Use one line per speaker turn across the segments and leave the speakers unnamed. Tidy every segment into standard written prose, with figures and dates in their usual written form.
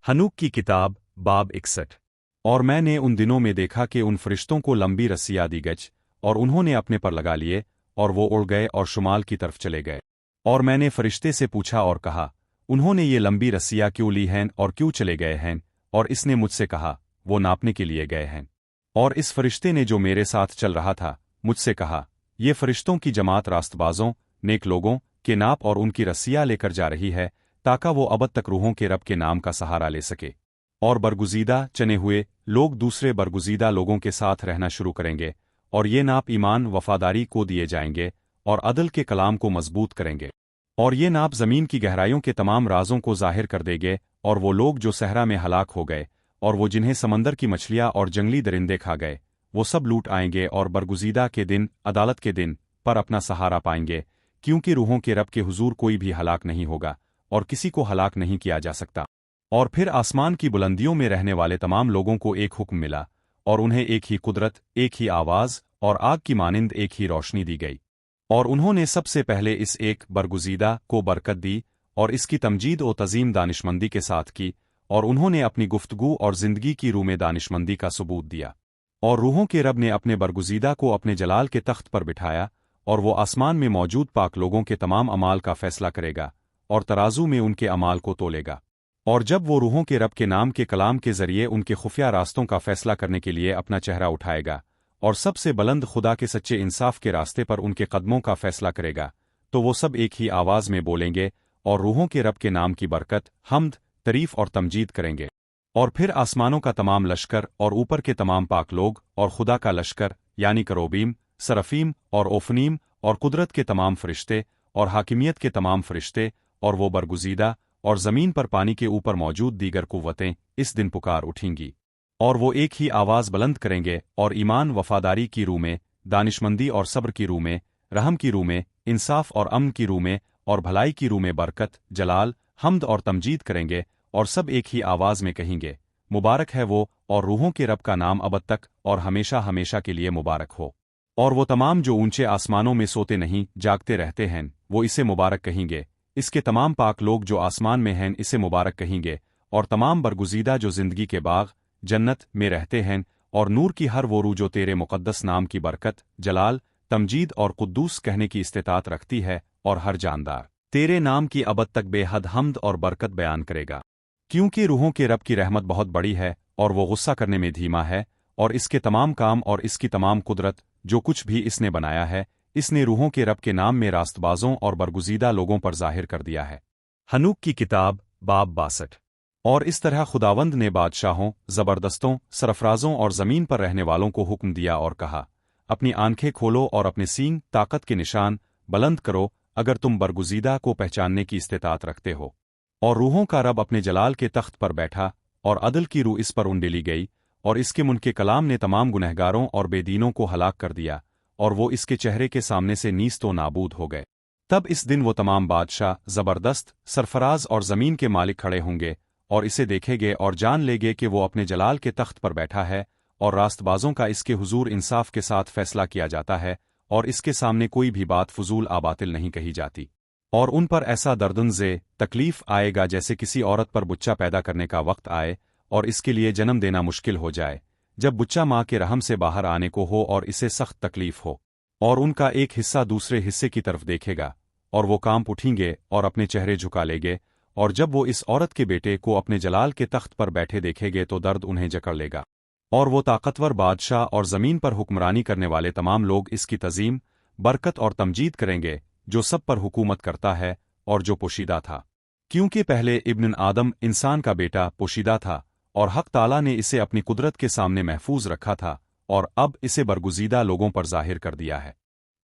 हनूक की किताब बाब 61। और मैंने उन दिनों में देखा कि उन फरिश्तों को लंबी रस्सियाँ दी गई और उन्होंने अपने पर लगा लिए और वो उड़ गए और शुमाल की तरफ चले गए। और मैंने फरिश्ते से पूछा और कहा, उन्होंने ये लंबी रस्सियाँ क्यों ली हैं और क्यों चले गए हैं? और इसने मुझसे कहा, वो नापने के लिए गए हैं। और इस फरिश्ते ने जो मेरे साथ चल रहा था मुझसे कहा, ये फरिश्तों की जमात रास्तबाजों नेक लोगों के नाप और उनकी रस्सियाँ लेकर जा रही है ताकि वो अबद तक रूहों के रब के नाम का सहारा ले सके। और बरगुजीदा चने हुए लोग दूसरे बरगुजीदा लोगों के साथ रहना शुरू करेंगे और ये नाप ईमान वफादारी को दिए जाएंगे और अदल के कलाम को मजबूत करेंगे। और ये नाप ज़मीन की गहराइयों के तमाम राजों को ज़ाहिर कर देंगे और वो लोग जो सहरा में हलाक हो गए और वो जिन्हें समंदर की मछलियाँ और जंगली दरिंदे खा गए वो सब लूट आएंगे और बरगुजीदा के दिन अदालत के दिन पर अपना सहारा पाएंगे, क्योंकि रूहों के रब के हुजूर कोई भी हलाक नहीं होगा और किसी को हलाक नहीं किया जा सकता। और फिर आसमान की बुलंदियों में रहने वाले तमाम लोगों को एक हुक्म मिला और उन्हें एक ही कुदरत, एक ही आवाज़ और आग की मानिंद एक ही रोशनी दी गई। और उन्होंने सबसे पहले इस एक बरगुजीदा को बरकत दी और इसकी तमजीद और तज़ीम दानिशमंदी के साथ की, और उन्होंने अपनी गुफ्तगू और ज़िंदगी की रूह में दानिशमंदी का सबूत दिया। और रूहों के रब ने अपने बरगुजीदा को अपने जलाल के तख्त पर बिठाया और वो आसमान में मौजूद पाक लोगों के तमाम अमाल का फैसला करेगा और तराजू में उनके अमाल को तोलेगा। और जब वो रूहों के रब के नाम के कलाम के जरिए उनके खुफिया रास्तों का फैसला करने के लिए अपना चेहरा उठाएगा और सबसे बुलंद खुदा के सच्चे इंसाफ के रास्ते पर उनके कदमों का फैसला करेगा, तो वो सब एक ही आवाज़ में बोलेंगे और रूहों के रब के नाम की बरकत, हम्द, तरीफ और तमजीद करेंगे। और फिर आसमानों का तमाम लश्कर और ऊपर के तमाम पाक लोग और खुदा का लश्कर यानी करोबीम, सरफीम और ओफनीम और कुदरत के तमाम फरिश्ते और हाकिमियत के तमाम फरिश्ते और वो बरगुजीदा और ज़मीन पर पानी के ऊपर मौजूद दीगर कुव्वतें इस दिन पुकार उठेंगी। और वो एक ही आवाज़ बुलंद करेंगे और ईमान वफादारी की रूह में, दानिशमंदी और सब्र की रूह में, रहम की रूह में, इंसाफ और अमन की रूह में और भलाई की रूह में बरकत, जलाल, हम्द और तमजीद करेंगे। और सब एक ही आवाज़ में कहेंगे, मुबारक है वो और रूहों के रब का नाम अबद तक और हमेशा हमेशा के लिए मुबारक हो। और वो तमाम जो ऊंचे आसमानों में सोते नहीं जागते रहते हैं वो इसे मुबारक कहेंगे। इसके तमाम पाक लोग जो आसमान में हैं इसे मुबारक कहेंगे। और तमाम बरगुजीदा जो जिंदगी के बाग जन्नत में रहते हैं और नूर की हर वो रूह जो तेरे मुक़द्दस नाम की बरकत, जलाल, तमजीद और कुद्दूस कहने की इस्तिताअत रखती है, और हर जानदार तेरे नाम की अबद तक बेहद हम्द और बरकत बयान करेगा। क्योंकि रूहों के रब की रहमत बहुत बड़ी है और वो गुस्सा करने में धीमा है, और इसके तमाम काम और इसकी तमाम कुदरत जो कुछ भी इसने बनाया है इसने रूहों के रब के नाम में रास्तबाजों और बरगुजीदा लोगों पर जाहिर कर दिया है। हनूक की किताब बाब 62। और इस तरह खुदावंद ने बादशाहों, ज़बरदस्तों, सरफराजों और ज़मीन पर रहने वालों को हुक्म दिया और कहा, अपनी आंखें खोलो और अपने सींग ताकत के निशान बुलंद करो अगर तुम बरगुजीदा को पहचानने की इस्तिताअत रखते हो। और रूहों का रब अपने जलाल के तख्त पर बैठा और अदल की रूह इस पर उंडेली गई, और इसके मुन के कलाम ने तमाम गुनहगारों और बेदीनों को हलाक कर दिया और वो इसके चेहरे के सामने से नीस्तो नाबूद हो गए। तब इस दिन वो तमाम बादशाह, ज़बरदस्त, सरफराज और ज़मीन के मालिक खड़े होंगे और इसे देखेंगे और जान लेंगे कि वो अपने जलाल के तख्त पर बैठा है और रास्तबाजों का इसके हुजूर इंसाफ के साथ फैसला किया जाता है और इसके सामने कोई भी बात फजूल आबातिल नहीं कही जाती। और उन पर ऐसा दर्दनज़े तकलीफ आएगा जैसे किसी औरत पर बच्चा पैदा करने का वक्त आए और इसके लिए जन्म देना मुश्किल हो जाए, जब बच्चा माँ के रहम से बाहर आने को हो और इसे सख्त तकलीफ हो। और उनका एक हिस्सा दूसरे हिस्से की तरफ देखेगा और वो कांप उठेंगे और अपने चेहरे झुका लेंगे, और जब वो इस औरत के बेटे को अपने जलाल के तख्त पर बैठे देखेंगे तो दर्द उन्हें जकड़ लेगा। और वो ताकतवर बादशाह और ज़मीन पर हुक्मरानी करने वाले तमाम लोग इसकी तज़ीम, बरकत और तमजीद करेंगे जो सब पर हुकूमत करता है और जो पोशीदा था। क्योंकि पहले इब्न आदम इंसान का बेटा पोशीदा था और हक़ ताला ने इसे अपनी कुदरत के सामने महफूज रखा था, और अब इसे बरगुजीदा लोगों पर जाहिर कर दिया है।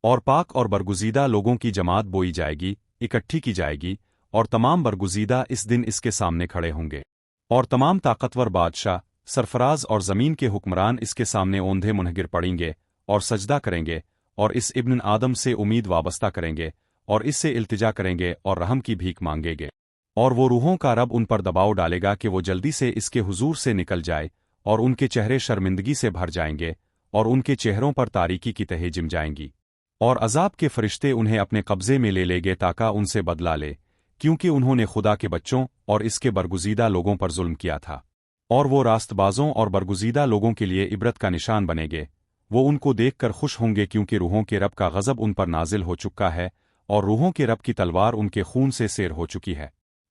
और पाक और बरगुजीदा लोगों की जमात बोई जाएगी, इकट्ठी की जाएगी, और तमाम बरगुजीदा इस दिन इसके सामने खड़े होंगे। और तमाम ताकतवर बादशाह, सरफराज और ज़मीन के हुक्मरान इसके सामने ओंधे मुनहगिर पड़ेंगे और सजदा करेंगे और इस इब्न आदम से उम्मीद वाबस्ता करेंगे और इससे इल्तिजा करेंगे और रहम की भीख मांगेंगे। और वो रूहों का रब उन पर दबाव डालेगा कि वो जल्दी से इसके हुजूर से निकल जाए, और उनके चेहरे शर्मिंदगी से भर जाएंगे और उनके चेहरों पर तारीकी की तहें जिम जाएंगी। और अजाब के फरिश्ते उन्हें अपने कब्जे में ले लेंगे ताकि उनसे बदला ले, क्योंकि उन्होंने खुदा के बच्चों اور اس کے برگزیدہ لوگوں پر ظلم کیا تھا، اور وہ راستبازوں اور برگزیدہ لوگوں کے لیے عبرت کا نشان بنے گے۔ وہ ان کو دیکھ کر خوش ہوں گے کیونکہ روحوں کے رب کا غضب ان پر نازل ہو چکا ہے، اور روحوں کے رب کی تلوار ان کے خون سے سیر ہو چکی ہے۔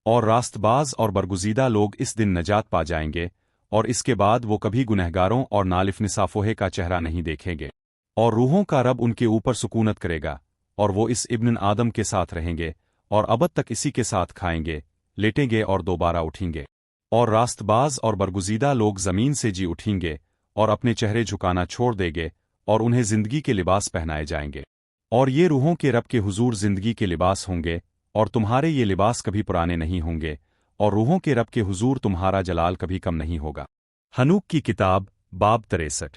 اور راست باز اور برگزیدہ لوگ اس دن نجات پا جائیں گے، اور اس کے بعد وہ کبھی گنہگاروں اور نالف نصافوہے کا چہرہ نہیں دیکھیں گے۔ اور روحوں کا رب ان کے اوپر سکونت کرے گا، اور وہ اس ابن آدم کے ساتھ رہیں گے، اور ابد تک اسی کے ساتھ کھائیں گے، لیٹیں گے اور دوبارہ اٹھیں گے۔ اور راست باز اور برگزیدہ لوگ زمین سے جی اٹھیں گے، اور اپنے چہرے جھکانا چھوڑ دیں گے، اور انہیں زندگی کے لباس پہنائے جائیں گے۔ اور یہ روحوں کے رب کے حضور زندگی کے لباس ہوں گے، اور تمہارے یہ لباس کبھی پرانے نہیں ہوں گے، اور روحوں کے رب کے حضور تمہارا جلال کبھی کم نہیں ہوگا۔ حنوک کی کتاب باب 63۔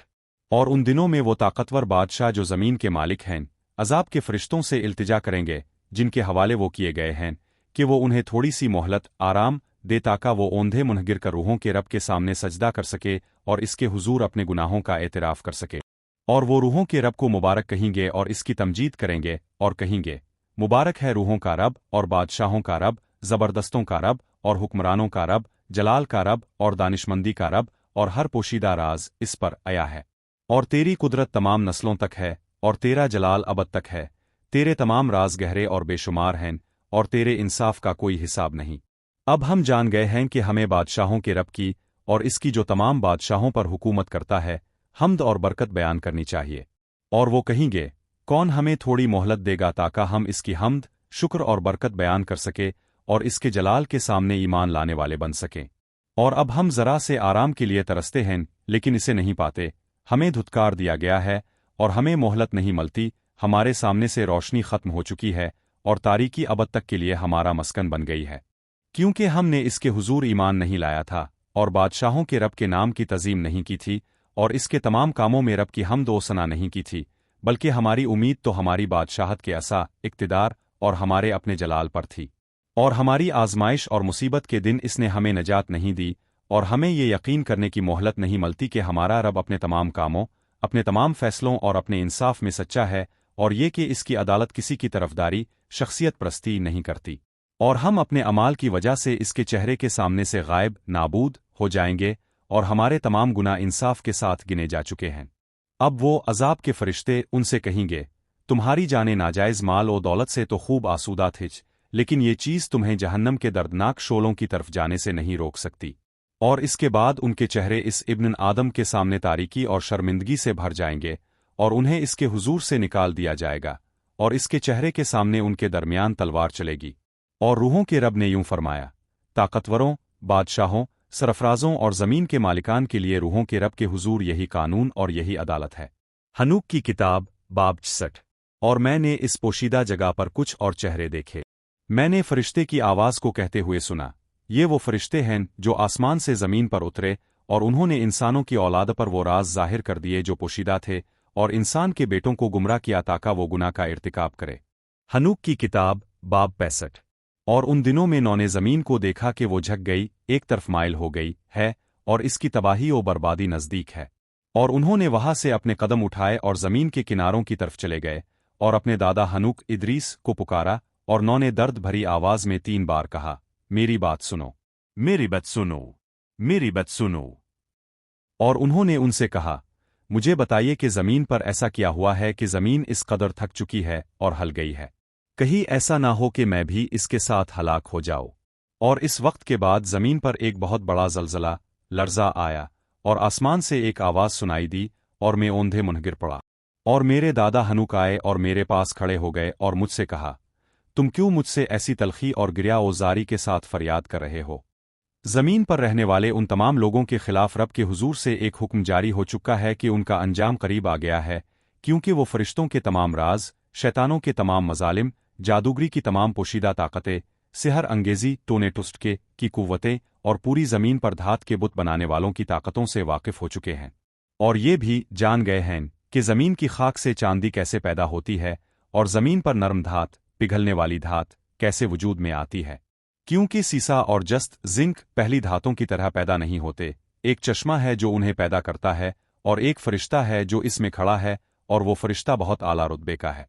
اور ان دنوں میں وہ طاقتور بادشاہ جو زمین کے مالک ہیں، عذاب کے فرشتوں سے التجا کریں گے جن کے حوالے وہ کیے گئے ہیں، کہ وہ انہیں تھوڑی سی مہلت آرام دے تاکہ وہ اوندھے منہگر کر روحوں کے رب کے سامنے سجدہ کر سکے اور اس کے حضور اپنے گناہوں کا اعتراف کر سکے۔ اور وہ روحوں کے رب کو مبارک کہیں گے اور اس کی تمجید کریں گے اور کہیں گے، مبارک ہے روحوں کا رب اور بادشاہوں کا رب، زبردستوں کا رب اور حکمرانوں کا رب، جلال کا رب اور دانشمندی کا رب، اور ہر پوشیدہ راز اس پر آیا ہے۔ اور تیری قدرت تمام نسلوں تک ہے، اور تیرا جلال ابد تک ہے، تیرے تمام راز گہرے اور بے شمار ہیں، اور تیرے انصاف کا کوئی حساب نہیں۔ اب ہم جان گئے ہیں کہ ہمیں بادشاہوں کے رب کی اور اس کی جو تمام بادشاہوں پر حکومت کرتا ہے حمد اور برکت بیان کرنی چاہیے۔ اور وہ کہیں گے، کون ہمیں تھوڑی مہلت دے گا تاکہ ہم اس کی حمد، شکر اور برکت بیان کر سکے اور اس کے جلال کے سامنے ایمان لانے والے بن سکیں۔ اور اب ہم ذرا سے آرام کے لیے ترستے ہیں لیکن اسے نہیں پاتے، ہمیں دھتکار دیا گیا ہے اور ہمیں مہلت نہیں ملتی، ہمارے سامنے سے روشنی ختم ہو چکی ہے اور تاریکی ابد تک کے لیے ہمارا مسکن بن گئی ہے، کیونکہ ہم نے اس کے حضور ایمان نہیں لایا تھا اور بادشاہوں کے رب کے نام کی تعظیم نہیں کی تھی اور اس کے تمام کاموں میں رب کی حمد و ثنا نہیں کی تھی، بلکہ ہماری امید تو ہماری بادشاہت کے عصا، اقتدار اور ہمارے اپنے جلال پر تھی۔ اور ہماری آزمائش اور مصیبت کے دن اس نے ہمیں نجات نہیں دی، اور ہمیں یہ یقین کرنے کی مہلت نہیں ملتی کہ ہمارا رب اپنے تمام کاموں، اپنے تمام فیصلوں اور اپنے انصاف میں سچا ہے، اور یہ کہ اس کی عدالت کسی کی طرفداری، شخصیت پرستی نہیں کرتی۔ اور ہم اپنے اعمال کی وجہ سے اس کے چہرے کے سامنے سے غائب، نابود ہو جائیں گے، اور ہمارے تمام گناہ انصاف کے ساتھ گنے جا چکے ہیں۔ اب وہ عذاب کے فرشتے ان سے کہیں گے، تمہاری جانیں ناجائز مال و دولت سے تو خوب آسودہ تھج، لیکن یہ چیز تمہیں جہنم کے دردناک شعلوں کی طرف جانے سے نہیں روک سکتی۔ اور اس کے بعد ان کے چہرے اس ابن آدم کے سامنے تاریکی اور شرمندگی سے بھر جائیں گے، اور انہیں اس کے حضور سے نکال دیا جائے گا، اور اس کے چہرے کے سامنے ان کے درمیان تلوار چلے گی۔ اور روحوں کے رب نے یوں فرمایا، طاقتوروں، بادشاہوں، سرفرازوں اور زمین کے مالکان کے لیے روحوں کے رب کے حضور یہی قانون اور یہی عدالت ہے۔ حنوک کی کتاب باب 66۔ اور میں نے اس پوشیدہ جگہ پر کچھ اور چہرے دیکھے۔ میں نے فرشتے کی آواز کو کہتے ہوئے سنا، یہ وہ فرشتے ہیں جو آسمان سے زمین پر اترے، اور انہوں نے انسانوں کی اولاد پر وہ راز ظاہر کر دیے جو پوشیدہ تھے، اور انسان کے بیٹوں کو گمراہ کیا تاکہ وہ گناہ کا ارتکاب کرے۔ حنوک کی کتاب باب 65۔ اور ان دنوں میں نو نے زمین کو دیکھا کہ وہ جھک گئی، ایک طرف مائل ہو گئی ہے، اور اس کی تباہی و بربادی نزدیک ہے۔ اور انہوں نے وہاں سے اپنے قدم اٹھائے اور زمین کے کناروں کی طرف چلے گئے، اور اپنے دادا حنوک ادریس کو پکارا، اور نو نے درد بھری آواز میں 3 بار کہا، میری بات سنو، میری بات سنو، میری بات سنو۔ اور انہوں نے ان سے کہا، مجھے بتائیے کہ زمین پر ایسا کیا ہوا ہے کہ زمین اس قدر تھک چکی ہے اور ہل گئی ہے، کہیں ایسا نہ ہو کہ میں بھی اس کے ساتھ ہلاک ہو جاؤ۔ اور اس وقت کے بعد زمین پر ایک بہت بڑا زلزلہ، لرزہ آیا، اور آسمان سے ایک آواز سنائی دی، اور میں اوندھے منہگر پڑا۔ اور میرے دادا حنوک آئے اور میرے پاس کھڑے ہو گئے اور مجھ سے کہا، تم کیوں مجھ سے ایسی تلخی اور گریہ و زاری کے ساتھ فریاد کر رہے ہو؟ زمین پر رہنے والے ان تمام لوگوں کے خلاف رب کے حضور سے ایک حکم جاری ہو چکا ہے کہ ان کا انجام قریب آ گیا ہے، کیونکہ وہ فرشتوں کے تمام راز، شیطانوں کے تمام مظالم، جادوگری کی تمام پوشیدہ طاقتیں، سحر انگیزی، ٹونے ٹسٹ کی قوتیں، اور پوری زمین پر دھات کے بت بنانے والوں کی طاقتوں سے واقف ہو چکے ہیں۔ اور یہ بھی جان گئے ہیں کہ زمین کی خاک سے چاندی کیسے پیدا ہوتی ہے، اور زمین پر نرم دھات، پگھلنے والی دھات کیسے وجود میں آتی ہے، کیونکہ سیسا اور جست، زنک پہلی دھاتوں کی طرح پیدا نہیں ہوتے، ایک چشمہ ہے جو انہیں پیدا کرتا ہے، اور ایک فرشتہ ہے جو اس میں کھڑا ہے، اور وہ فرشتہ بہت اعلیٰ رتبے کا ہے۔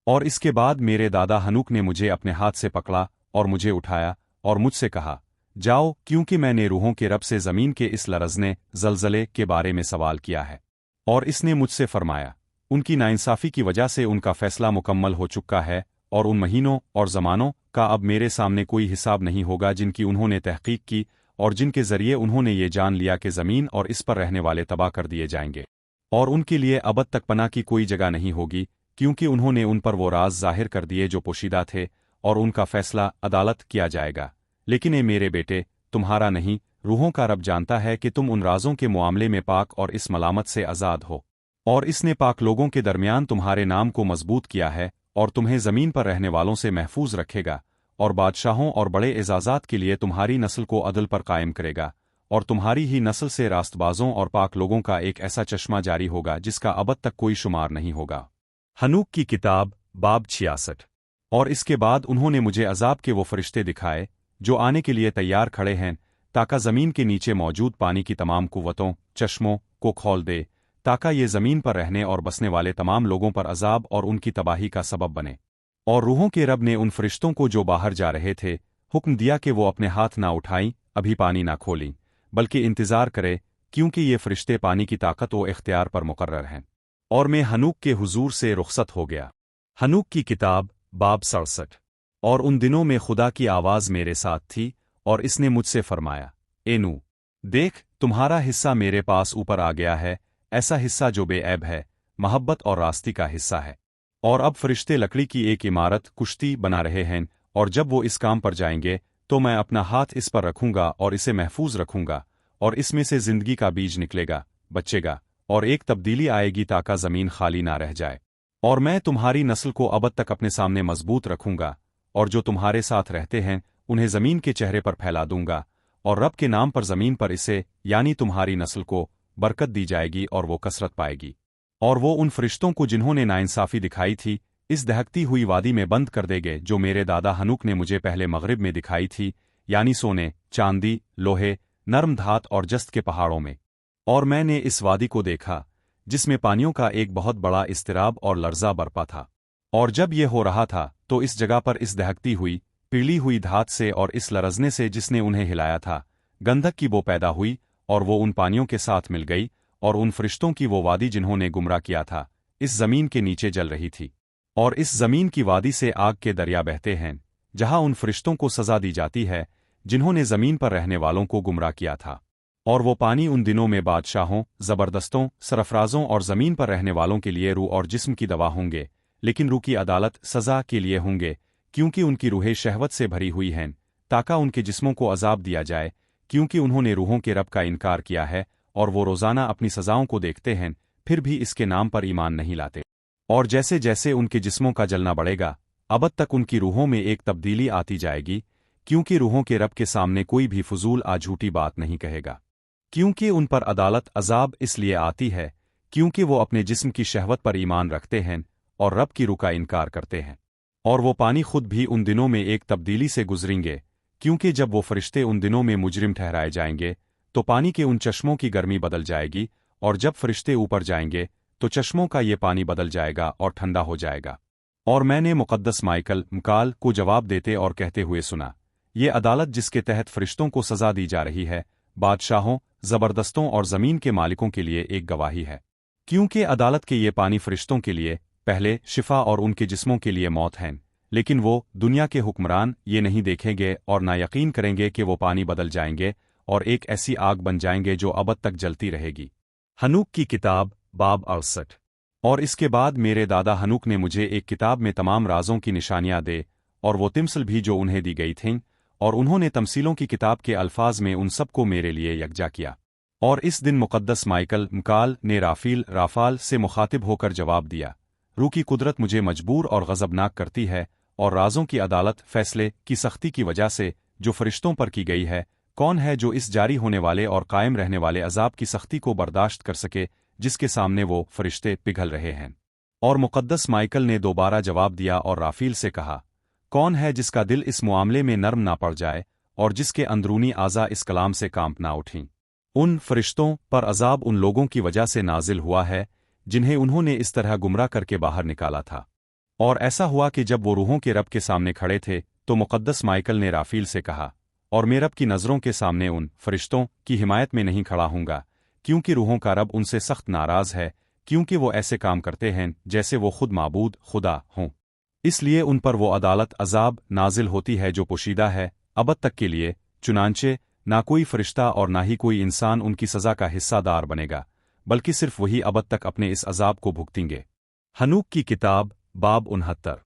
اور اس کے بعد میرے دادا حنوک نے مجھے اپنے ہاتھ سے پکڑا اور مجھے اٹھایا اور مجھ سے کہا، जाओ, क्योंकि मैंने रूहों के रब से ज़मीन के इस लरज़ने ज़लज़ले के बारे में सवाल किया है। और इसने मुझसे फरमाया, उनकी नाइंसाफ़ी की वजह से उनका फ़ैसला मुकम्मल हो चुका है, और उन महीनों और ज़मानों का अब मेरे सामने कोई हिसाब नहीं होगा जिनकी उन्होंने तहक़ीक़ की और जिनके ज़रिए उन्होंने ये जान लिया कि ज़मीन और इस पर रहने वाले तबाह कर दिए जाएंगे, और उनके लिए अबद तक पनाह की कोई जगह नहीं होगी, क्योंकि उन्होंने उन पर वो राज ज़ाहिर कर दिए जो पोशीदा थे, और उनका फ़ैसला अदालत किया जाएगा। लेकिन ए मेरे बेटे, तुम्हारा नहीं, रूहों का रब जानता है कि तुम उन राज़ों के मामले में पाक और इस मलामत से आज़ाद हो, और इसने पाक लोगों के दरमियान तुम्हारे नाम को मजबूत किया है, और तुम्हें ज़मीन पर रहने वालों से महफूज रखेगा, और बादशाहों और बड़े एजाज़ात के लिए तुम्हारी नस्ल को अदल पर कायम करेगा, और तुम्हारी ही नस्ल से रास्तबाजों और पाक लोगों का एक ऐसा चश्मा जारी होगा जिसका अबद तक कोई शुमार नहीं होगा। हनूक की किताब, बाब 66। और इसके बाद उन्होंने मुझे अजाब के वो फरिश्ते दिखाए जो आने के लिए तैयार खड़े हैं, ताकि ज़मीन के नीचे मौजूद पानी की तमाम कुव्वतों, चश्मों को खोल दे, ताकि ये ज़मीन पर रहने और बसने वाले तमाम लोगों पर अजाब और उनकी तबाही का सबब बने। और रूहों के रब ने उन फरिश्तों को जो बाहर जा रहे थे हुक्म दिया कि वो अपने हाथ ना उठाईं, अभी पानी ना खोलीं, बल्कि इंतज़ार करे, क्योंकि ये फरिश्ते पानी की ताकत व इख्तियार पर मुकर्रर हैं। और मैं हनूक के हुजूर से रुखसत हो गया। हनूक की किताब, बाब 67। और उन दिनों में खुदा की आवाज़ मेरे साथ थी, और इसने मुझसे फरमाया, ए नूह, देख, तुम्हारा हिस्सा मेरे पास ऊपर आ गया है, ऐसा हिस्सा जो बेऐब है, महब्बत और रास्ती का हिस्सा है। और अब फरिश्ते लकड़ी की एक इमारत कुश्ती बना रहे हैं, और जब वो इस काम पर जाएंगे तो मैं अपना हाथ इस पर रखूंगा और इसे महफूज रखूंगा, और इसमें से जिंदगी का बीज निकलेगा, बचेगा, और एक तब्दीली आएगी ताकि ज़मीन खाली ना रह जाए। और मैं तुम्हारी नस्ल को अबद तक अपने सामने मजबूत रखूंगा, और जो तुम्हारे साथ रहते हैं उन्हें ज़मीन के चेहरे पर फैला दूंगा, और रब के नाम पर ज़मीन पर इसे यानी तुम्हारी नस्ल को बरकत दी जाएगी और वो कसरत पाएगी। और वो उन फरिश्तों को जिन्होंने नाइंसाफ़ी दिखाई थी इस दहकती हुई वादी में बंद कर देंगे जो मेरे दादा हनूक ने मुझे पहले मगरिब में दिखाई थी, यानी सोने, चांदी, लोहे, नर्म धात और जस्त के पहाड़ों में। और मैंने इस वादी को देखा जिसमें पानियों का एक बहुत बड़ा इस्तिराब और लर्जा बरपा था। और जब ये हो रहा था तो इस जगह पर इस दहकती हुई पीली हुई धात से और इस लरजने से जिसने उन्हें हिलाया था, गंधक की वो पैदा हुई, और वो उन पानियों के साथ मिल गई, और उन फरिश्तों की वो वादी जिन्होंने गुमराह किया था इस जमीन के नीचे जल रही थी। और इस जमीन की वादी से आग के दरिया बहते हैं, जहां उन फरिश्तों को सजा दी जाती है जिन्होंने जमीन पर रहने वालों को गुमराह किया था। और वो पानी उन दिनों में बादशाहों, जबरदस्तों, सरफराजों और जमीन पर रहने वालों के लिए रूह और जिस्म की दवा होंगे, लेकिन रूह की अदालत सजा के लिए होंगे, क्योंकि उनकी रूहें शहवत से भरी हुई हैं, ताकि उनके जिस्मों को अजाब दिया जाए, क्योंकि उन्होंने रूहों के रब का इनकार किया है, और वो रोज़ाना अपनी सजाओं को देखते हैं, फिर भी इसके नाम पर ईमान नहीं लाते। और जैसे जैसे उनके जिस्मों का जलना बढ़ेगा, अबद तक उनकी रूहों में एक तब्दीली आती जाएगी, क्योंकि रूहों के रब के सामने कोई भी फजूल झूठी बात नहीं कहेगा। क्योंकि उन पर अदालत अजाब इसलिए आती है क्योंकि वो अपने जिस्म की शहवत पर ईमान रखते हैं और रब की रूह का इनकार करते हैं। और वो पानी खुद भी उन दिनों में एक तब्दीली से गुजरेंगे, क्योंकि जब वो फरिश्ते उन दिनों में मुजरिम ठहराए जाएंगे तो पानी के उन चश्मों की गर्मी बदल जाएगी, और जब फरिश्ते ऊपर जाएंगे तो चश्मों का ये पानी बदल जाएगा और ठंडा हो जाएगा। और मैंने मुकद्दस माइकल मकाल को जवाब देते और कहते हुए सुना, ये अदालत जिसके तहत फरिश्तों को सजा दी जा रही है, बादशाहों, जबरदस्तों और ज़मीन के मालिकों के लिए एक गवाही है, क्योंकि अदालत के ये पानी फरिश्तों के लिए पहले शिफा और उनके जिस्मों के लिए मौत हैं, लेकिन वो दुनिया के हुक्मरान ये नहीं देखेंगे और ना यकीन करेंगे कि वो पानी बदल जाएंगे और एक ऐसी आग बन जाएंगे जो अबद तक जलती रहेगी। हनूक की किताब, बाब 68। और इसके बाद मेरे दादा हनूक ने मुझे एक किताब में तमाम राजों की निशानियां दे, और वो तिमसल भी जो उन्हें दी गई थीं, और उन्होंने तमसीलों की किताब के अल्फाज में उन सब को मेरे लिए यकजा किया। और इस दिन मुकद्दस माइकल मकाल ने राफाल से मुखातिब होकर जवाब दिया, रूह की कुदरत मुझे मजबूर और गज़बनाक करती है, और राजों की अदालत फैसले की सख्ती की वजह से जो फरिश्तों पर की गई है, कौन है जो इस जारी होने वाले और कायम रहने वाले अजाब की सख्ती को बर्दाश्त कर सके जिसके सामने वो फरिश्ते पिघल रहे हैं। और मुकद्दस माइकल ने दोबारा जवाब दिया और राफील से कहा, कौन है जिसका दिल इस मामले में नर्म ना पड़ जाए और जिसके अंदरूनी आज़ा इस कलाम से कांप ना उठीं। उन फरिश्तों पर अजाब उन लोगों की वजह से नाजिल हुआ है जिन्हें उन्होंने इस तरह गुमराह करके बाहर निकाला था। और ऐसा हुआ कि जब वो रूहों के रब के सामने खड़े थे तो मुकद्दस माइकल ने राफील से कहा, اور मैं रब की नज़रों के सामने उन फरिश्तों की हिमायत में नहीं खड़ा हूँगा, क्योंकि रूहों का रब उनसे सख्त नाराज़ है, क्योंकि वो ऐसे काम करते हैं जैसे वो खुद माबूद खुदा हों। इसलिए उन पर वो अदालत अजाब नाजिल होती है जो पोशीदा है अबद तक के लिए, चुनांचे ना कोई फरिश्ता और ना ही कोई इंसान उनकी सज़ा का हिस्सादार बनेगा, बल्कि सिर्फ वही अबद तक अपने इस अजाब को भुगतेंगे। हनूक की किताब बाब 69।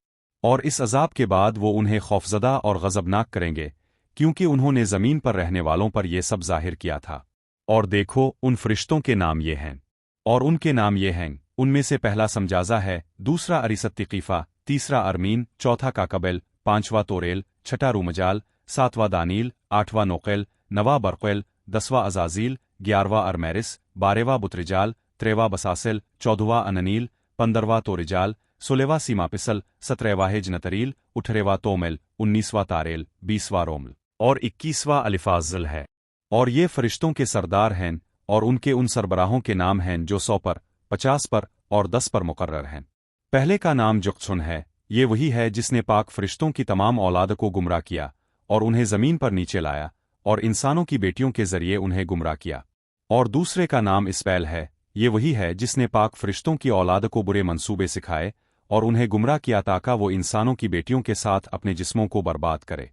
और इस अजाब के बाद वो उन्हें खौफजदा और गज़बनाक करेंगे, क्योंकि उन्होंने ज़मीन पर रहने वालों पर ये सब ज़ाहिर किया था। और देखो उन फरिश्तों के नाम ये हैं, और उनके नाम ये हैं, उनमें से पहला समजाजा है, दूसरा अरिसत्तिकीफ़ा, तीसरा अरमीन, चौथा काकबेल, पांचवा तोरेल, छठा रूमजाल, सातवां दानील, आठवां नोकेल, नवा बरक़ेल, 10वां अजाजील, 11वां अरमेरिस, 12वां बुतरिजाल, 13वां बसासिल, 14वां अननील, 15वां तोरिजाल, 16वां सीमापिसल, 17वां हिजनतरील, 18वां तोमेल, 19वां तारेल, 20वां रोमल और 21वां अलिफाजल है। और ये फरिश्तों के सरदार हैं, और उनके उन सरबराहों के नाम हैं जो 100 पर, 50 पर और 10 पर मुकर्रर हैं। पहले का नाम जुक्तुन है, ये वही है जिसने पाक फरिश्तों की तमाम औलाद को गुमराह किया और उन्हें ज़मीन पर नीचे लाया और इंसानों की बेटियों के ज़रिए उन्हें गुमराह किया। और दूसरे का नाम इसबैल है, ये वही है जिसने पाक फरिश्तों की औलाद को बुरे मंसूबे सिखाए और उन्हें गुमराह किया ताकि वो इंसानों की बेटियों के साथ अपने जिस्मों को बर्बाद करे।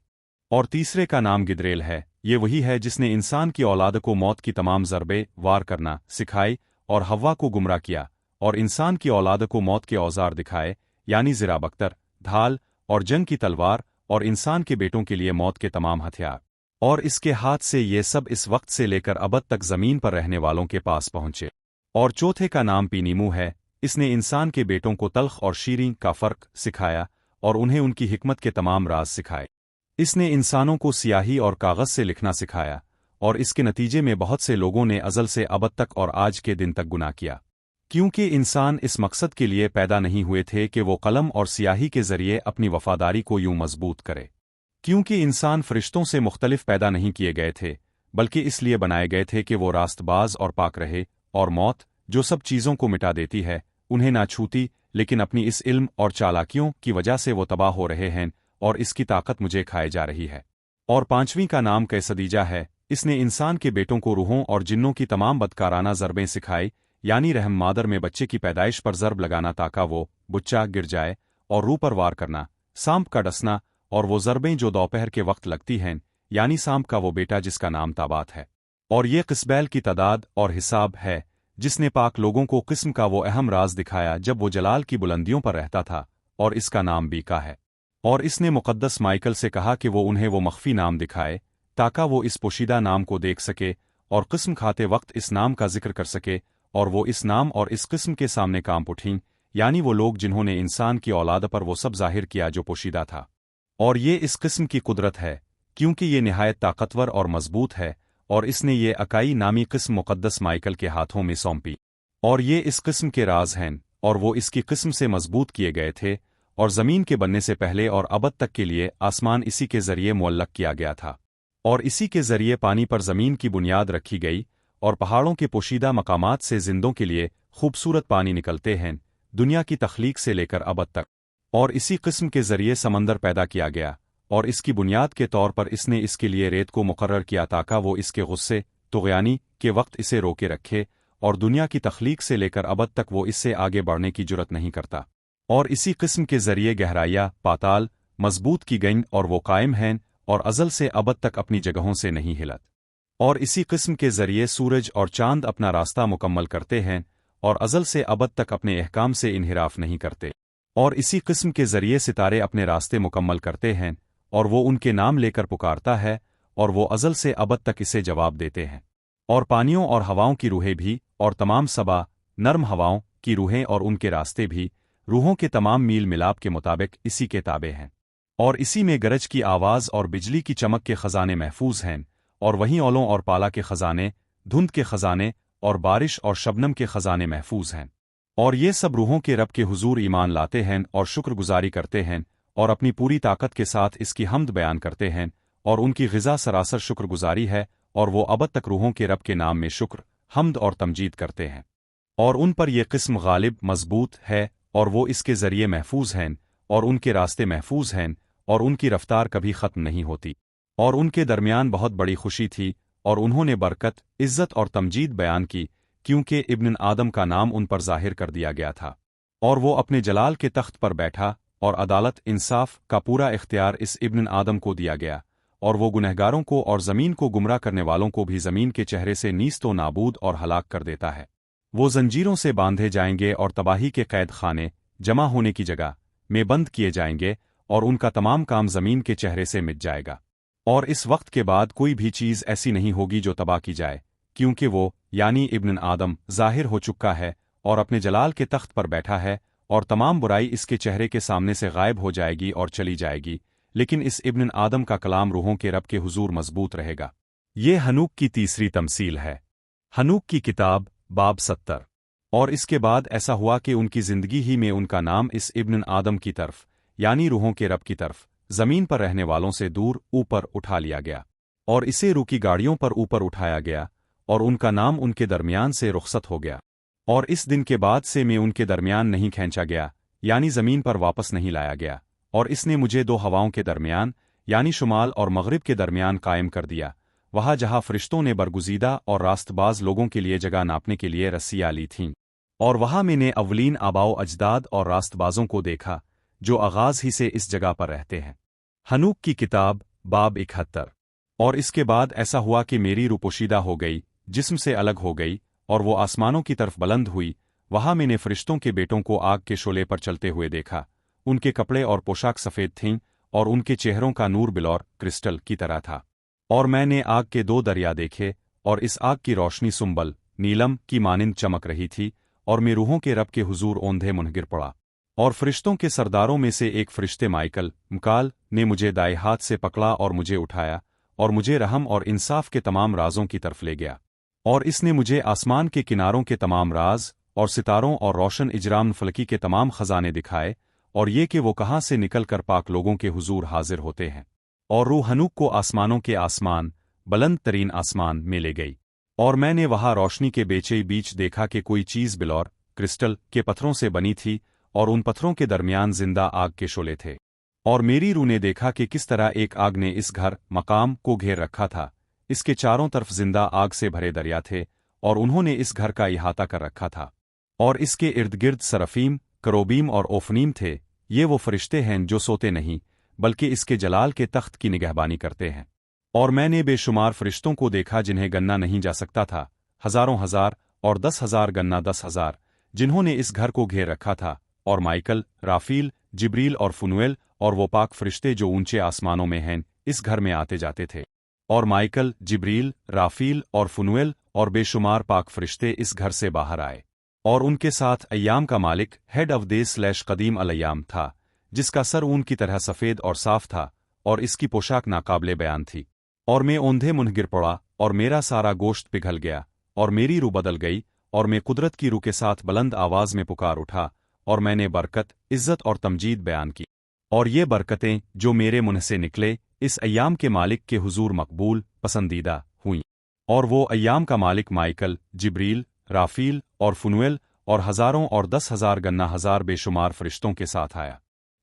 और तीसरे का नाम गिद्रेल है, ये वही है जिसने इंसान की औलाद को मौत की तमाम ज़रबे वार करना सिखाई और हव्वा को गुमराह किया और इंसान की औलाद को मौत के औजार दिखाए, यानी ज़िरा बख्तर, ढाल और जंग की तलवार और इंसान के बेटों के लिए मौत के तमाम हथियार। और इसके हाथ से ये सब इस वक्त से लेकर अबद तक ज़मीन पर रहने वालों के पास पहुंचे। और चौथे का नाम पीनीमू है, इसने इंसान के बेटों को तल्ख और शीरीं का फ़र्क सिखाया और उन्हें उनकी हिकमत के तमाम राज सिखाए। इसने इंसानों को स्याही और कागज़ से लिखना सिखाया, और इसके नतीजे में बहुत से लोगों ने अज़ल से अबद तक और आज के दिन तक गुनाह किया, क्योंकि इंसान इस मकसद के लिए पैदा नहीं हुए थे कि वो कलम और स्याही के ज़रिए अपनी वफ़ादारी को यूं मजबूत करे। क्योंकि इंसान फरिश्तों से मुख्तलिफ पैदा नहीं किए गए थे, बल्कि इसलिए बनाए गए थे कि वो रास्तबाज और पाक रहे, और मौत, जो सब चीज़ों को मिटा देती है, उन्हें ना छूती, लेकिन अपनी इस इल्म और चालाकियों की वजह से वो तबाह हो रहे हैं, और इसकी ताकत मुझे खाए जा रही है। और पांचवीं का नाम कैसदीजा है, इसने इंसान के बेटों को रूहों और जिन्नों की तमाम बदकाराना ज़रबें सिखाई, यानी रहम मादर में बच्चे की पैदाइश पर ज़रब लगाना ताकि वो बुच्चा गिर जाए, और रूह पर वार करना, सांप का डसना, और वो ज़रबें जो दोपहर के वक्त लगती हैं, यानी सांप का वो बेटा जिसका नाम ताबात है। और ये किस्बैल की तादाद और हिसाब है, जिसने पाक लोगों को किस्म का वो अहम राज दिखाया जब वो जलाल की बुलंदियों पर रहता था, और इसका नाम बीका है। और इसने मुक़द्दस माइकल से कहा कि वो उन्हें वो मख्फी नाम दिखाए, ताकि वो इस पोशीदा नाम को देख सके और किस्म खाते वक्त इस नाम का जिक्र कर सके, और वो इस नाम और इस किस्म के सामने काम उठीं, यानी वो लोग जिन्होंने इंसान की औलाद पर वो सब ज़ाहिर किया जो पोशीदा था। और ये इस किस्म की कुदरत है, क्योंकि ये निहायत ताकतवर और मजबूत है, और इसने ये अकाई नामी किस्म मुक़द्दस माइकल के हाथों में सौंपी। और ये इस किस्म के राज हैं, और वो इसकी किस्म से मजबूत किए गए थे, और ज़मीन के बनने से पहले और अबद तक के लिए आसमान इसी के ज़रिए मुअल्लक़ किया गया था, और इसी के ज़रिए पानी पर ज़मीन की बुनियाद रखी गई, और पहाड़ों के पोशीदा मकामात से जिंदों के लिए खूबसूरत पानी निकलते हैं, दुनिया की तख्लीक से लेकर अबद तक। और इसी किस्म के ज़रिए समंदर पैदा किया गया, और इसकी बुनियाद के तौर पर इसने इसके लिए रेत को मुकर्रर किया ताकि वो इसके गुस्से तुग़यानी के वक्त इसे रोके रखे, और दुनिया की तख्लीक से लेकर अबद तक वो इससे आगे बढ़ने की जुर्रत नहीं करता। और इसी किस्म के ज़रिए गहराइयाँ पाताल मजबूत की गईं, और वो कायम हैं और अज़ल से अबद तक अपनी जगहों से नहीं हिलत। और इसी किस्म के ज़रिए सूरज और चांद अपना रास्ता मुकम्मल करते हैं, और अज़ल से अबद तक अपने अहकाम से इन्हिराफ नहीं करते। और इसी किस्म के ज़रिए सितारे अपने रास्ते मुकम्मल करते हैं, और वो उनके नाम लेकर पुकारता है, और वो अज़ल से अबद तक इसे जवाब देते हैं। और पानियों और हवाओं की रूहें भी, और तमाम सबा नर्म हवाओं की रूहें और उनके रास्ते भी, रूहों के तमाम मील मिलाप के मुताबिक इसी के ताबे हैं। और इसी में गरज की आवाज़ और बिजली की चमक के ख़ज़ाने महफूज हैं, और वहीं औलों और पाला के ख़ज़ाने, धुंध के ख़ज़ाने और बारिश और शबनम के ख़ज़ाने महफूज हैं। और ये सब रूहों के रब के हुजूर ईमान लाते हैं और शुक्रगुजारी करते हैं, और अपनी पूरी ताकत के साथ इसकी हम्द बयान करते हैं, और उनकी ग़िज़ा सरासर शुक्रगुजारी है, और वो अबद तक रूहों के रब के नाम में शुक्र, हम्द और तमजीद करते हैं। और उन पर यह किस्म गालिब मजबूत है, और वो इसके ज़रिए महफूज हैं, और उनके रास्ते महफूज हैं, और उनकी रफ्तार कभी ख़त्म नहीं होती। और उनके दरमियान बहुत बड़ी खुशी थी, और उन्होंने बरकत, इज्जत और तमजीद बयान की, क्योंकि इब्न आदम का नाम उन पर जाहिर कर दिया गया था। और वो अपने जलाल के तख्त पर बैठा, और अदालत इंसाफ का पूरा इख्तियार इस इब्न आदम को दिया गया, और वो गुनहगारों को और ज़मीन को गुमराह करने वालों को भी ज़मीन के चेहरे से नीस्तो नाबूद और हलाक कर देता है। वो जंजीरों से बांधे जाएंगे और तबाही के कैद खाने, जमा होने की जगह, में बंद किए जाएंगे, और उनका तमाम काम ज़मीन के चेहरे से मिट जाएगा। और इस वक्त के बाद कोई भी चीज़ ऐसी नहीं होगी जो तबाह की जाए, क्योंकि वो, यानी इब्न आदम, ज़ाहिर हो चुका है और अपने जलाल के तख्त पर बैठा है, और तमाम बुराई इसके चेहरे के सामने से गायब हो जाएगी और चली जाएगी, लेकिन इस इब्न आदम का कलाम रूहों के रब के हुजूर मजबूत रहेगा। ये हनूक की तीसरी तमसील है। हनूक की किताब, बाब 70। और इसके बाद ऐसा हुआ कि उनकी जिंदगी ही में उनका नाम इस इब्न आदम की तरफ, यानी रूहों के रब की तरफ, जमीन पर रहने वालों से दूर ऊपर उठा लिया गया, और इसे रूह की गाड़ियों पर ऊपर उठाया गया, और उनका नाम उनके दरमियान से रुखसत हो गया। और इस दिन के बाद से मैं उनके दरमियान नहीं खींचा गया, यानी जमीन पर वापस नहीं लाया गया, और इसने मुझे दो हवाओं के दरमियान, यानी शुमाल और मगरिब के दरमियान कायम कर दिया, वहाँ जहाँ फरिश्तों ने बरगुजीदा और रास्तबाज लोगों के लिए जगह नापने के लिए रस्सियाँ ली थीं। और वहाँ मैंने अवलीन आबाओ अजदाद और रास्तबाजों को देखा, जो आगाज ही से इस जगह पर रहते हैं। हनूक की किताब, बाब 71। और इसके बाद ऐसा हुआ कि मेरी रूह पोशीदा हो गई, जिस्म से अलग हो गई, और वो आसमानों की तरफ बुलंद हुई। वहाँ मैंने फरिश्तों के बेटों को आग के शोले पर चलते हुए देखा। उनके कपड़े और पोशाक सफ़ेद थीं, और उनके चेहरों का नूर बिलौर क्रिस्टल की तरह था। और मैंने आग के दो दरिया देखे, और इस आग की रोशनी सुंबल, नीलम की मानिंद चमक रही थी, और मैं रूहों के रब के हुजूर ओंधे मुनगिर पड़ा। और फरिश्तों के सरदारों में से एक फरिश्ते माइकल मकाल ने मुझे दाएं हाथ से पकड़ा और मुझे उठाया, और मुझे रहम और इंसाफ के तमाम राजों की तरफ ले गया। और इसने मुझे आसमान के किनारों के तमाम राज, और सितारों और रोशन इजराम फलकी के तमाम खजाने दिखाए, और ये कि वो कहाँ से निकल कर पाक लोगों के हुजूर हाजिर होते हैं। और रूह हनूक को आसमानों के आसमान, बुलंद तरीन आसमान में ले गई। और मैंने वहाँ रोशनी के बेचे बीच देखा कि कोई चीज़ बिलौर क्रिस्टल के पत्थरों से बनी थी, और उन पत्थरों के दरमियान जिंदा आग के शोले थे। और मेरी रूह ने देखा कि किस तरह एक आग ने इस घर मकाम को घेर रखा था। इसके चारों तरफ जिंदा आग से भरे दरिया थे, और उन्होंने इस घर का इहाता कर रखा था। और इसके इर्द गिर्द सरफीम, करोबीम और ओफनीम थे। ये वो फरिश्ते हैं जो सोते नहीं, बल्कि इसके जलाल के तख्त की निगहबानी करते हैं। और मैंने बेशुमार फरिश्तों को देखा जिन्हें गन्ना नहीं जा सकता था, हजारों हजार और 10,000 गन्ना 10,000, जिन्होंने इस घर को घेर रखा था। और माइकल, राफील, जिब्रील और फुनुएल और वो पाक फरिश्ते जो ऊंचे आसमानों में हैं, इस घर में आते जाते थे। और माइकल, जिब्रील, राफील और फुनुएल और बेशुमार पाक फरिश्ते इस घर से बाहर आए। और उनके साथ अय्याम का मालिक, हेड ऑफ देस कदीम अल-अय्याम था, जिसका सर ऊन की तरह सफ़ेद और साफ था, और इसकी पोशाक नाकाबिले बयान थी। और मैं ओंधे मुंह गिर पड़ा, और मेरा सारा गोश्त पिघल गया, और मेरी रूह बदल गई, और मैं कुदरत की रूह के साथ बुलंद आवाज में पुकार उठा, और मैंने बरकत, इज्जत और तमजीद बयान की। और ये बरकतें जो मेरे मुंह से निकले, इस अय्याम के मालिक के हुजूर मकबूल, पसंदीदा हुईं। और वो अय्याम का मालिक माइकल, जिब्रील, राफील और फुनुएल और हजारों और 10,000 गन्ना हजार बेशुमार फरिश्तों के साथ आया।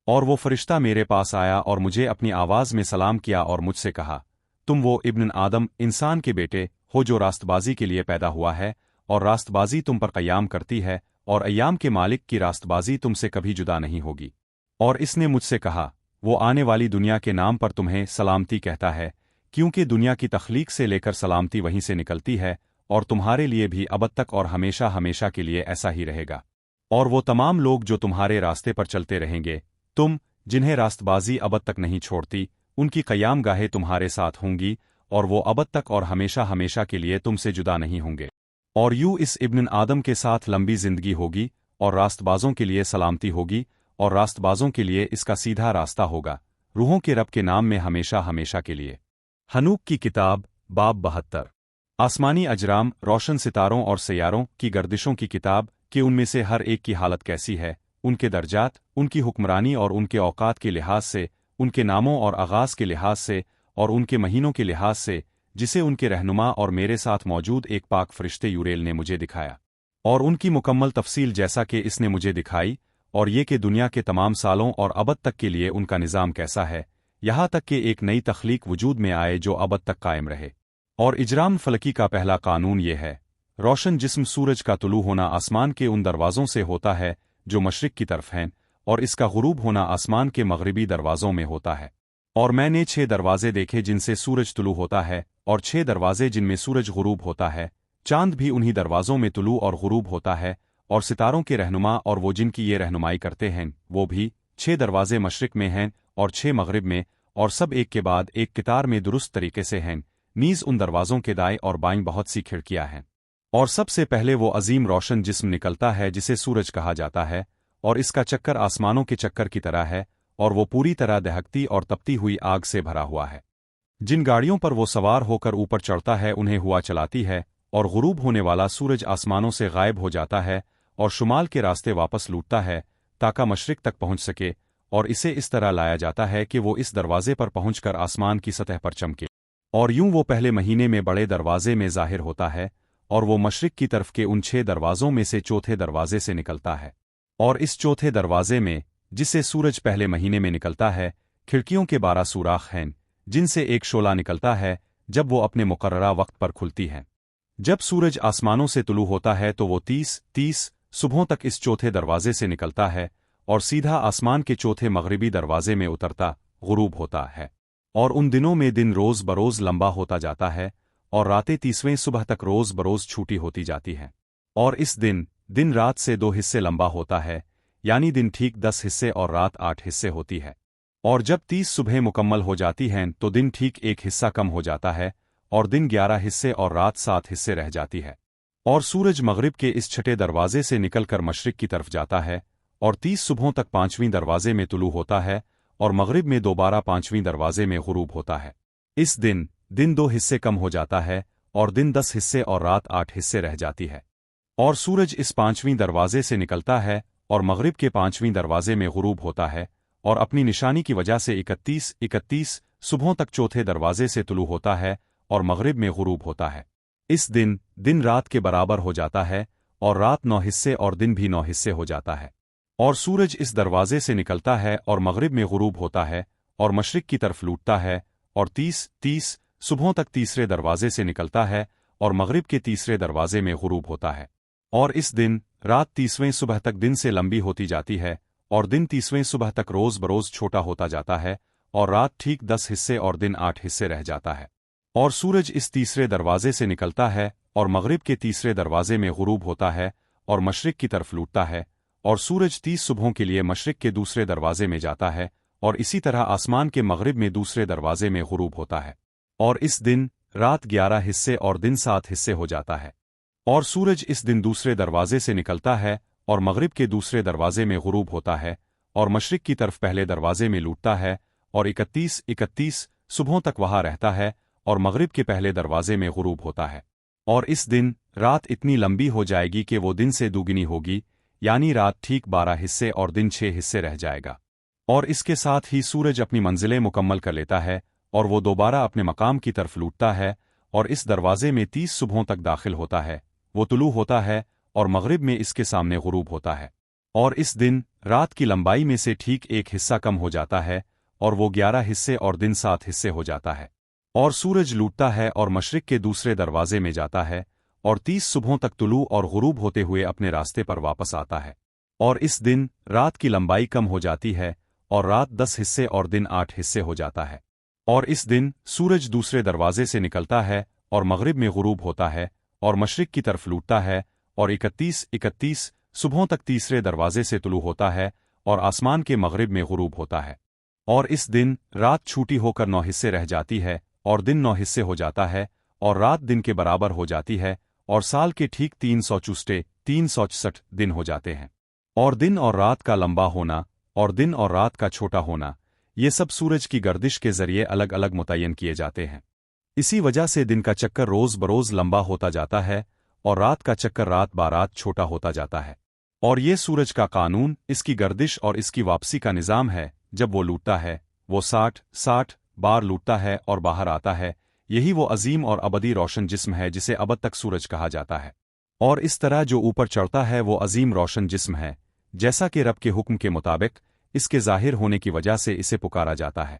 और वो फरिश्ता मेरे पास आया और मुझे अपनी आवाज में सलाम किया और मुझसे कहा, तुम वो इब्न आदम, इंसान के बेटे हो जो रास्तबाजी के लिए पैदा हुआ है, और रास्तबाजी तुम पर क़याम करती है, और अय्याम के मालिक की रास्तबाजी तुमसे कभी जुदा नहीं होगी। और इसने मुझसे कहा, वो आने वाली दुनिया के नाम पर तुम्हें सलामती कहता है, क्योंकि दुनिया की तख्लीक से लेकर सलामती वहीं से निकलती है, और तुम्हारे लिए भी अब तक और हमेशा हमेशा के लिए ऐसा ही रहेगा। और वो तमाम लोग जो तुम्हारे रास्ते पर चलते रहेंगे, तुम जिन्हें रास्तबाजी अब तक नहीं छोड़ती, उनकी क़याम गाहें तुम्हारे साथ होंगी, और वो अब तक और हमेशा हमेशा के लिए तुमसे जुदा नहीं होंगे। और यूं इस इब्न आदम के साथ लंबी जिंदगी होगी, और रास्तबाजों के लिए सलामती होगी, और रास्तबाजों के लिए इसका सीधा रास्ता होगा, रूहों के रब के नाम में हमेशा हमेशा के लिए। हनूक की किताब, बाब 72। आसमानी अजराम, रोशन सितारों और सैयारों की गर्दिशों की किताब कि उनमें से हर एक की हालत कैसी है, उनके दर्जात, उनकी हुक्मरानी और उनके औकात के लिहाज से, उनके नामों और आगाज के लिहाज से, और उनके महीनों के लिहाज से, जिसे उनके रहनुमा और मेरे साथ मौजूद एक पाक फरिश्ते यूरेल ने मुझे दिखाया। और उनकी मुकम्मल तफसील जैसा कि इसने मुझे दिखाई, और ये कि दुनिया के तमाम सालों और अबद तक के लिए उनका निज़ाम कैसा है, یہاں تک کہ ایک نئی تخلیق وجود میں آئے جو ابد تک قائم رہے۔ اور اجرام فلکی کا پہلا قانون یہ ہے، روشن جسم سورج کا طلوع ہونا آسمان کے ان دروازوں سے ہوتا ہے جو مشرق کی طرف ہیں، اور اس کا غروب ہونا آسمان کے مغربی دروازوں میں ہوتا ہے۔ اور میں نے 6 دروازے دیکھے جن سے سورج طلوع ہوتا ہے، اور 6 دروازے جن میں سورج غروب ہوتا ہے، چاند بھی انہی دروازوں میں طلوع اور غروب ہوتا ہے، اور ستاروں کے رہنما اور وہ جن کی یہ رہنمائی کرتے ہیں وہ بھی 6 دروازے مشرق میں ہیں اور 6 مغرب میں، اور سب ایک کے بعد ایک قطار میں درست طریقے سے ہیں، نیز ان دروازوں کے دائیں اور بائیں بہت سی کھڑکیاں ہیں۔ اور سب سے پہلے وہ عظیم روشن جسم نکلتا ہے جسے سورج کہا جاتا ہے، اور اس کا چکر آسمانوں کے چکر کی طرح ہے، اور وہ پوری طرح دہکتی اور تپتی ہوئی آگ سے بھرا ہوا ہے۔ جن گاڑیوں پر وہ سوار ہو کر اوپر چڑھتا ہے انہیں ہوا چلاتی ہے، اور غروب ہونے والا سورج آسمانوں سے غائب ہو جاتا ہے اور شمال کے راستے واپس لوٹتا ہے تاکہ مشرق تک پہنچ سکے، اور اسے اس طرح لایا جاتا ہے کہ وہ اس دروازے پر پہنچ کر آسمان کی سطح پر چمکے، اور یوں وہ پہلے مہینے میں بڑے دروازے میں ظاہر ہوتا ہے، اور وہ مشرق کی طرف کے ان 6 دروازوں میں سے چوتھے دروازے سے نکلتا ہے۔ اور اس چوتھے دروازے میں، جس سے سورج پہلے مہینے میں نکلتا ہے، کھڑکیوں کے 12 سوراخ ہیں، جن سے ایک شعلہ نکلتا ہے جب وہ اپنے مقررہ وقت پر کھلتی ہیں۔ جب سورج آسمانوں سے طلوع ہوتا ہے تو وہ 30 صبحوں تک اس چوتھے دروازے سے نکلتا ہے اور سیدھا آسمان کے چوتھے مغربی دروازے میں اترتا غروب ہوتا ہے۔ اور ان دنوں میں دن روز بروز لمبا ہوتا جاتا ہے اور راتیں 30ویں صبح تک روز بروز چھوٹی ہوتی جاتی ہیں۔ اور اس دن رات سے 2 حصے لمبا ہوتا ہے، یعنی دن ٹھیک 10 حصے اور رات 8 حصے ہوتی ہے۔ اور جب 30 صبحیں مکمل ہو جاتی ہیں تو دن ٹھیک 1 حصہ کم ہو جاتا ہے، اور دن 11 حصے اور رات 7 حصے رہ جاتی ہے۔ اور سورج مغرب کے اس چھٹے دروازے سے نکل کر مشرق کی طرف جاتا ہے، اور 30 صبحوں تک 5ویں دروازے میں طلوع ہوتا ہے، اور مغرب میں دوبارہ 5ویں دروازے میں غروب ہوتا ہے۔ اس دن 2 حصے کم ہو جاتا ہے، اور دن 10 حصے اور رات 8 حصے رہ جاتی ہے۔ اور سورج اس 5ویں دروازے سے نکلتا ہے اور مغرب کے 5ویں دروازے میں غروب ہوتا ہے، اور اپنی نشانی کی وجہ سے 31 صبحوں تک چوتھے دروازے سے طلوع ہوتا ہے اور مغرب میں غروب ہوتا ہے۔ اس دن رات کے برابر ہو جاتا ہے، اور رات 9 حصے اور دن بھی 9 حصے ہو جاتا ہے۔ اور سورج اس دروازے سے نکلتا ہے اور مغرب میں غروب ہوتا ہے اور مشرق کی طرف لوٹتا ہے، اور 30 صبحوں تک تیسرے دروازے سے نکلتا ہے اور مغرب کے تیسرے دروازے میں غروب ہوتا ہے۔ اور اس دن رات 30ویں صبح تک دن سے لمبی ہوتی جاتی ہے، اور دن 30ویں صبح تک روز بروز چھوٹا ہوتا جاتا ہے، اور رات ٹھیک 10 حصے اور دن 8 حصے رہ جاتا ہے۔ اور سورج اس تیسرے دروازے سے نکلتا ہے اور مغرب کے تیسرے دروازے میں غروب ہوتا ہے اور مشرق کی طرف لوٹتا ہے، اور سورج 30 صبحوں کے لیے مشرق کے دوسرے دروازے میں جاتا ہے، اور اسی طرح آسمان کے مغرب میں دوسرے دروازے میں غروب ہوتا ہے۔ اور اس دن رات 11 حصے اور دن 7 حصے ہو جاتا ہے۔ اور سورج اس دن دوسرے دروازے سے نکلتا ہے اور مغرب کے دوسرے دروازے میں غروب ہوتا ہے، اور مشرق کی طرف پہلے دروازے میں لوٹتا ہے، اور 31 صبحوں تک وہاں رہتا ہے اور مغرب کے پہلے دروازے میں غروب ہوتا ہے۔ اور اس دن رات اتنی لمبی ہو جائے گی کہ وہ دن سے دوگنی ہوگی، یعنی رات ٹھیک 12 حصے اور دن 6 حصے رہ جائے گا۔ اور اس کے ساتھ ہی سورج اپنی منزلیں مکمل کر لیتا ہے اور وہ دوبارہ اپنے مقام کی طرف لوٹتا ہے، اور اس دروازے میں 30 صبحوں تک داخل ہوتا ہے، وہ طلوع ہوتا ہے اور مغرب میں اس کے سامنے غروب ہوتا ہے۔ اور اس دن رات کی لمبائی میں سے ٹھیک 1 حصہ کم ہو جاتا ہے، اور وہ 11 حصے اور دن 7 حصے ہو جاتا ہے۔ اور سورج لوٹتا ہے اور مشرق کے دوسرے دروازے میں جاتا ہے، اور 30 صبحوں تک طلوع اور غروب ہوتے ہوئے اپنے راستے پر واپس آتا ہے۔ اور اس دن رات کی لمبائی کم ہو جاتی ہے، اور رات 10 حصے اور دن 8 حصے ہو جاتا ہے۔ اور اس دن سورج دوسرے دروازے سے نکلتا ہے اور مغرب میں غروب ہوتا ہے اور مشرق کی طرف لوٹتا ہے، اور 31 صبحوں تک تیسرے دروازے سے طلوع ہوتا ہے اور آسمان کے مغرب میں غروب ہوتا ہے۔ اور اس دن رات چھوٹی ہو کر 9 حصے رہ جاتی ہے، اور دن 9 حصے ہو جاتا ہے، اور رات دن کے برابر ہو جاتی ہے، اور سال کے ٹھیک 364 دن ہو جاتے ہیں۔ اور دن اور رات کا لمبا ہونا اور دن اور رات کا چھوٹا ہونا، یہ سب سورج کی گردش کے ذریعے الگ الگ متعین کیے جاتے ہیں۔ اسی وجہ سے دن کا چکر روز بروز لمبا ہوتا جاتا ہے، اور رات کا چکر رات برات چھوٹا ہوتا جاتا ہے۔ اور یہ سورج کا قانون، اس کی گردش اور اس کی واپسی کا نظام ہے۔ جب وہ لوٹتا ہے، وہ 60 بار لوٹتا ہے اور باہر آتا ہے۔ یہی وہ عظیم اور ابدی روشن جسم ہے جسے ابد تک سورج کہا جاتا ہے۔ اور اس طرح جو اوپر چڑھتا ہے وہ عظیم روشن جسم ہے، جیسا کہ رب کے حکم کے مطابق اس کے ظاہر ہونے کی وجہ سے اسے پکارا جاتا ہے۔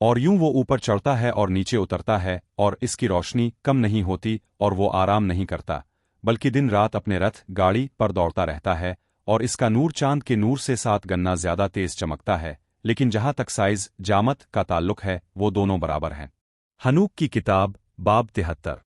اور यूं वो ऊपर चढ़ता है और नीचे उतरता है और इसकी रोशनी कम नहीं होती और वो आराम नहीं करता बल्कि दिन रात अपने रथ गाड़ी पर दौड़ता रहता है और इसका नूर चांद के नूर से 7 गना ज्यादा तेज चमकता है लेकिन जहां तक साइज जामत का ताल्लुक है वो दोनों बराबर हैं। हनूक की किताब बाब 73।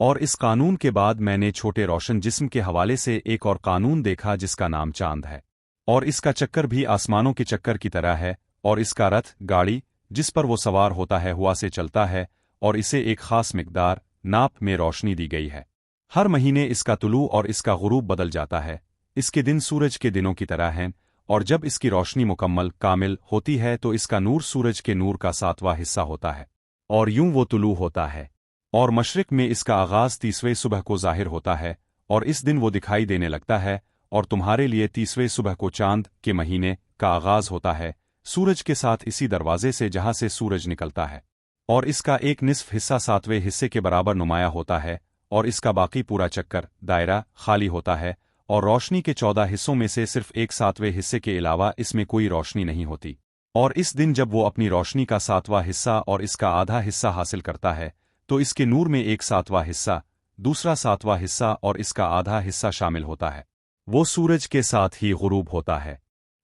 और इस कानून के बाद मैंने छोटे रोशन जिस्म के हवाले से एक और कानून देखा जिसका नाम चांद है और इसका चक्कर भी आसमानों के चक्कर की तरह है और इसका रथ गाड़ी जिस पर वो सवार होता है हवा से चलता है और इसे एक खास मिकदार नाप में रोशनी दी गई है। हर महीने इसका तुलू और इसका गुरूब बदल जाता है। इसके दिन सूरज के दिनों की तरह हैं और जब इसकी रोशनी मुकम्मल कामिल होती है तो इसका नूर सूरज के नूर का 7वां हिस्सा होता है और यूं वो तुलू होता है और मशरिक में इसका आगाज 30वें सुबह को जाहिर होता है और इस दिन वो दिखाई देने लगता है और तुम्हारे लिए 30वें सुबह को चांद के महीने का आगाज होता है सूरज के साथ इसी दरवाजे से जहां से सूरज निकलता है और इसका एक निस्फ हिस्सा 7वें हिस्से के बराबर नुमाया होता है और इसका बाकी पूरा चक्कर दायरा खाली होता है और रोशनी के 14 हिस्सों में से सिर्फ एक 7वें हिस्से के अलावा इसमें कोई रोशनी नहीं होती। और इस दिन जब वो अपनी रोशनी का 7वां हिस्सा और इसका आधा हिस्सा हासिल करता है तो इसके नूर में एक 7वां हिस्सा दूसरा 7वां हिस्सा और इसका आधा हिस्सा शामिल होता है। वो सूरज के साथ ही गुरूब होता है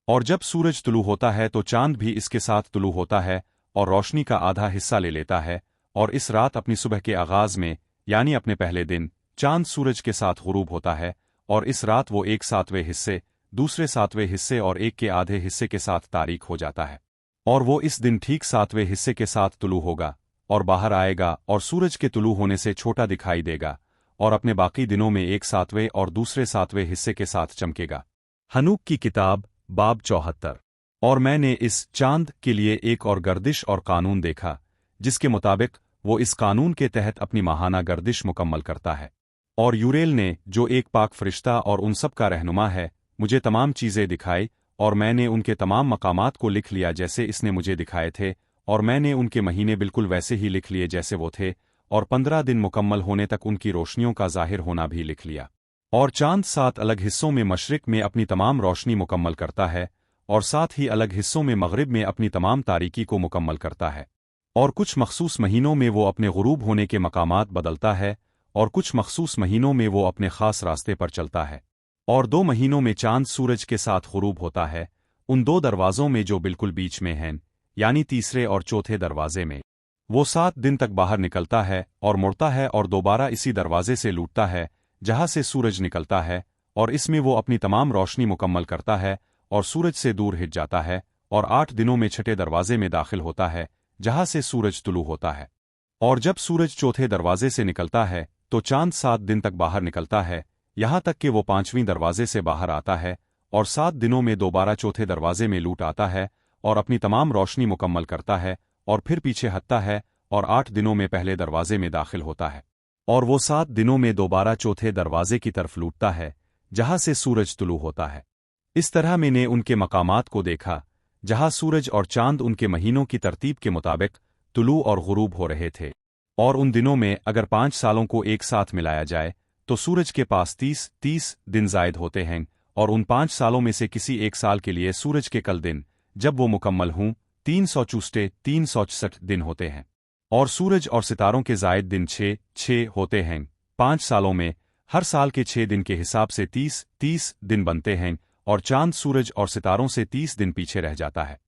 और जब सूरज तुलू होता है तो चांद भी इसके साथ तुलू होता है और रोशनी का आधा हिस्सा ले लेता है और इस रात अपनी सुबह के आगाज में यानी अपने पहले दिन चांद सूरज के साथ गुरूब होता है और इस रात वो एक 7वें हिस्से दूसरे 7वें हिस्से और एक के आधे हिस्से के साथ तारीक हो जाता है और वो इस दिन ठीक 7वें हिस्से के साथ तुलू होगा और बाहर आएगा और सूरज के तुलू होने से छोटा दिखाई देगा और अपने बाकी दिनों में एक 7वें और दूसरे 7वें हिस्से के साथ चमकेगा। हनूक की किताब बाब 74। और मैंने इस चांद के लिए एक और गर्दिश और कानून देखा जिसके मुताबिक वो इस कानून के तहत अपनी माहाना गर्दिश मुकम्मल करता है और यूरेल ने जो एक पाक फरिश्ता और उन सब का रहनुमा है मुझे तमाम चीज़ें दिखाई और मैंने उनके तमाम मकामात को लिख लिया जैसे इसने मुझे दिखाए थे और मैंने उनके महीने बिल्कुल वैसे ही लिख लिए जैसे वो थे और 15 दिन मुकम्मल होने तक उनकी रोशनियों का जाहिर होना भी लिख लिया। और चांद 7 अलग हिस्सों में मशरिक में अपनी तमाम रोशनी मुकम्मल करता है और 7 ही अलग हिस्सों में मगरिब में अपनी तमाम तारीकी को मुकम्मल करता है और कुछ मखसूस महीनों में वो अपने गुरूब होने के मकामात बदलता है और कुछ मखसूस महीनों में वो अपने खास रास्ते पर चलता है और 2 महीनों में चांद सूरज के साथ गुरूब होता है उन 2 दरवाज़ों में जो बिल्कुल बीच में हैं यानी तीसरे और चौथे दरवाजे में वो 7 दिन तक बाहर निकलता है और मुड़ता है और दोबारा इसी दरवाजे से लूटता है जहां से सूरज निकलता है और इसमें वो अपनी तमाम रोशनी मुकम्मल करता है और सूरज से दूर हिट जाता है और 8 दिनों में छठे दरवाजे में दाखिल होता है जहां से सूरज तुलू होता है और जब सूरज चौथे दरवाजे से निकलता है तो चांद 7 दिन तक बाहर निकलता है यहां तक कि वो 5वें दरवाजे से बाहर आता है और 7 दिनों में दोबारा चौथे दरवाजे में लूट आता है और अपनी तमाम रोशनी मुकम्मल करता है और फिर पीछे हटता है और 8 दिनों में पहले दरवाजे में दाखिल होता है और वो 7 दिनों में दोबारा चौथे दरवाजे की तरफ लूटता है जहां से सूरज तुलू होता है। इस तरह मैंने उनके मकामात को देखा जहां सूरज और चांद उनके महीनों की तरतीब के मुताबिक तुलू और गुरूब हो रहे थे और उन दिनों में अगर 5 सालों को एक साथ मिलाया जाए तो सूरज के पास 30 दिन जायद होते हैं और उन 5 सालों में से किसी एक साल के लिए सूरज के कल दिन जब वो मुकम्मल हों 364 दिन होते हैं और सूरज और सितारों के जायद दिन 6 होते हैं। 5 सालों में हर साल के 6 दिन के हिसाब से 30 दिन बनते हैं और चांद सूरज और सितारों से 30 दिन पीछे रह जाता है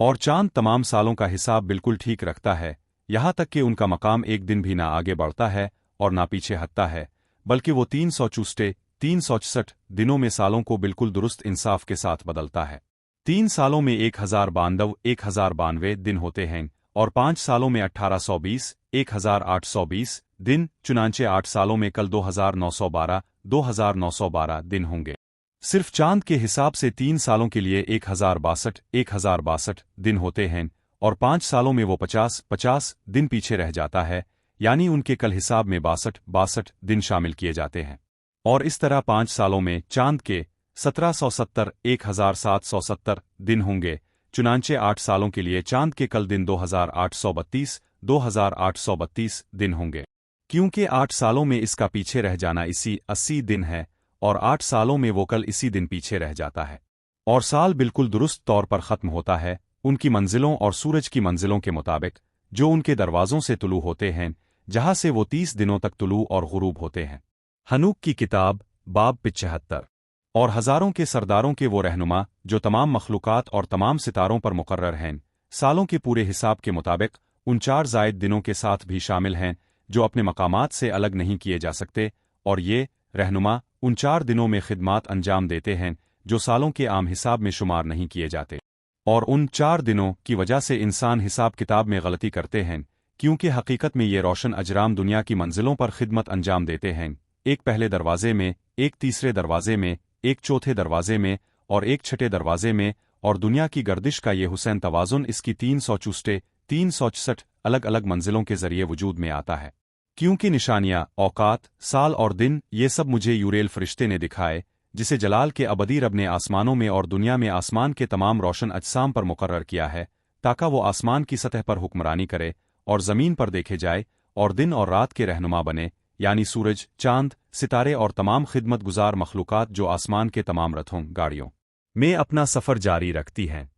और चांद तमाम सालों का हिसाब बिल्कुल ठीक रखता है यहां तक कि उनका मकाम एक दिन भी ना आगे बढ़ता है और ना पीछे हटता है बल्कि वो 364 दिनों में सालों को बिल्कुल दुरुस्त इंसाफ के साथ बदलता है। 3 सालों में 1092 दिन होते हैं और 5 सालों में 1820 दिन चुनांचे 8 सालों में कल 2912 दिन होंगे। सिर्फ चांद के हिसाब से 3 सालों के लिए 1062 दिन होते हैं और 5 सालों में वो 50 दिन पीछे रह जाता है यानी उनके कल हिसाब में 62 दिन शामिल किए जाते हैं और इस तरह 5 सालों में चांद के 1770 दिन होंगे चुनांचे 8 सालों के लिए चांद के कल दिन 2832 दिन होंगे क्योंकि 8 सालों में इसका पीछे रह जाना इसी 80 दिन है और 8 सालों में वो कल इसी दिन पीछे रह जाता है और साल बिल्कुल दुरुस्त तौर पर ख़त्म होता है उनकी मंजिलों और सूरज की मंजिलों के मुताबिक जो उनके दरवाज़ों से तुलू होते हैं, जहाँ से वो 30 दिनों तक तुलू और गुरूब होते हैं। हनूक की किताब बाब 75। और हज़ारों के सरदारों के वो रहनुमा जो तमाम मखलूक़ात और तमाम सितारों पर मुकर्रर हैं, सालों के पूरे हिसाब के मुताबिक उन 4 ज़ायद दिनों के साथ भी शामिल हैं जो अपने मकामात से अलग नहीं किए जा सकते, और ये रहनुमा उन 4 दिनों में खिदमात अंजाम देते हैं जो सालों के आम हिसाब में शुमार नहीं किए जाते। और उन 4 दिनों की वजह से इंसान हिसाब किताब में गलती करते हैं, क्योंकि हकीकत में ये रोशन अजराम दुनिया की मंजिलों पर खिदमत अंजाम देते हैं, एक पहले दरवाजे में, एक तीसरे दरवाजे में, एक चौथे दरवाजे में और एक छठे दरवाजे में, और दुनिया की गर्दिश का ये हुसैन तवाज़ुन इसकी 364 अलग अलग मंजिलों के जरिए वजूद में आता है। क्योंकि निशानियां, औकात, साल और दिन ये सब मुझे यूरेल फरिश्ते ने दिखाए, जिसे जलाल के अबदी रब ने आसमानों में और दुनिया में आसमान के तमाम रोशन अजसाम पर मुकर्रर किया है, ताकि वो आसमान की सतह पर हुक्मरानी करे और ज़मीन पर देखे जाए और दिन और रात के रहनुमा बने, यानी सूरज, चांद, सितारे और तमाम खिदमत गुजार मखलूक़ात जो आसमान के तमाम रथों, गाड़ियों में अपना सफ़र जारी रखती हैं।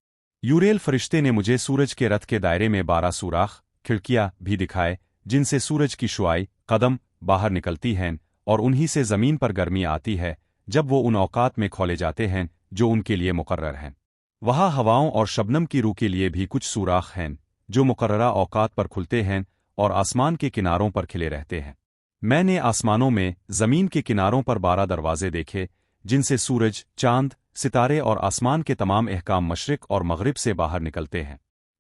यूरेल फरिश्ते ने मुझे सूरज के रथ के दायरे में 12 सुराख, खिड़कियाँ भी दिखाए, जिनसे सूरज की शुआई, कदम बाहर निकलती हैं, और उन्हीं से ज़मीन पर गर्मी आती है जब वो उन औकात में खोले जाते हैं जो उनके लिए मुकर्रर हैं। वहाँ हवाओं और शबनम की रूह के लिए भी कुछ सुराख हैं जो मुकर्ररा औकात पर खुलते हैं और आसमान के किनारों पर खिले रहते हैं। मैंने आसमानों में ज़मीन के किनारों पर 12 दरवाजे देखे, जिनसे सूरज, चांद, सितारे और आसमान के तमाम अहकाम मशरिक और मगरिब से बाहर निकलते हैं।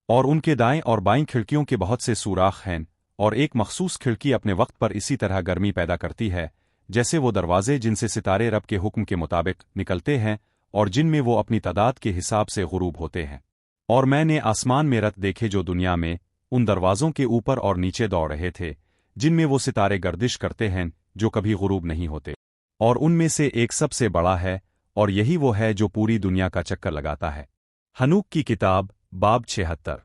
और उनके दाएं और बाईं खिड़कियों के बहुत से सुराख हैं, और एक मखसूस खिड़की अपने वक्त पर इसी तरह गर्मी पैदा करती है जैसे वो दरवाजे जिनसे सितारे रब के हुक्म के मुताबिक निकलते हैं और जिनमें वो अपनी तादाद के हिसाब से गुरूब होते हैं। और मैंने आसमान में रथ देखे जो दुनिया में उन दरवाज़ों के ऊपर और नीचे दौड़ रहे थे, जिनमें वो सितारे गर्दिश करते हैं जो कभी गुरूब नहीं होते। और उनमें से एक सबसे बड़ा है, और यही वो है जो पूरी दुनिया का चक्कर लगाता है। हनूक की किताब बाब 76।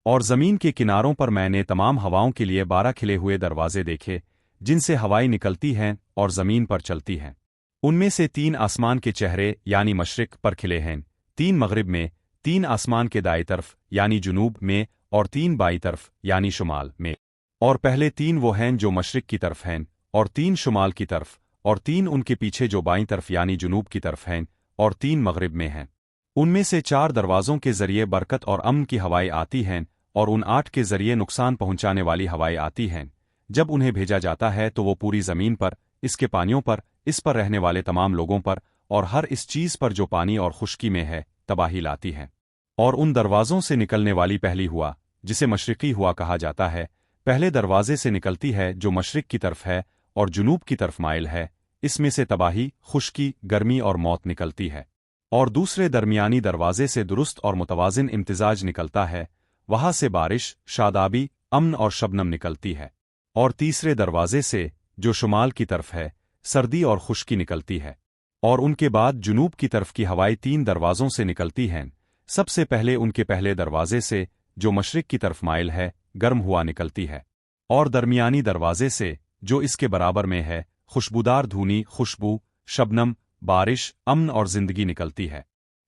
और ज़मीन के किनारों पर मैंने तमाम हवाओं के लिए 12 खिले हुए दरवाजे देखे, जिनसे हवाएं निकलती हैं और ज़मीन पर चलती हैं। उनमें से 3 आसमान के चेहरे यानी मशरिक पर खिले हैं, 3 मगरिब में, 3 आसमान के दाई तरफ यानी जुनूब में, और 3 बाई तरफ यानी शुमाल में। और पहले 3 वो हैं जो मशरिक की तरफ हैं, और 3 शुमाल की तरफ, और 3 उनके पीछे जो बाईं तरफ यानी जुनूब की तरफ हैं, और 3 मगरिब में हैं। उनमें से 4 दरवाज़ों के जरिए बरकत और अमन की हवाएं आती हैं, और उन 8 के जरिए नुकसान पहुंचाने वाली हवाएं आती हैं। जब उन्हें भेजा जाता है तो वो पूरी ज़मीन पर, इसके पानियों पर, इस पर रहने वाले तमाम लोगों पर और हर इस चीज़ पर जो पानी और खुश्की में है, तबाही लाती हैं। और उन दरवाज़ों से निकलने वाली पहली हुआ, जिसे मशरिकी हुआ कहा जाता है, पहले दरवाजे से निकलती है जो मशरिक की तरफ है और जुनूब की तरफ माइल है, इसमें से तबाही, खुश्की, गर्मी और मौत निकलती है। और दूसरे दरमियानी दरवाजे से दुरुस्त और मुतवाज़िन इम्तिजाज निकलता है, वहाँ से बारिश, शादाबी, अमन और शबनम निकलती है। और तीसरे दरवाजे से, जो शुमाल की तरफ है, सर्दी और खुश्की निकलती है। और उनके बाद जुनूब की तरफ की हवाएं 3 दरवाज़ों से निकलती हैं, सबसे पहले उनके पहले दरवाजे से, जो मशरिक की तरफ माइल है, गर्म हुआ निकलती है। और दरमियानी दरवाजे से, जो इसके बराबर में है, खुशबूदार धूनी, खुशबू, शबनम, बारिश, अमन और जिंदगी निकलती है।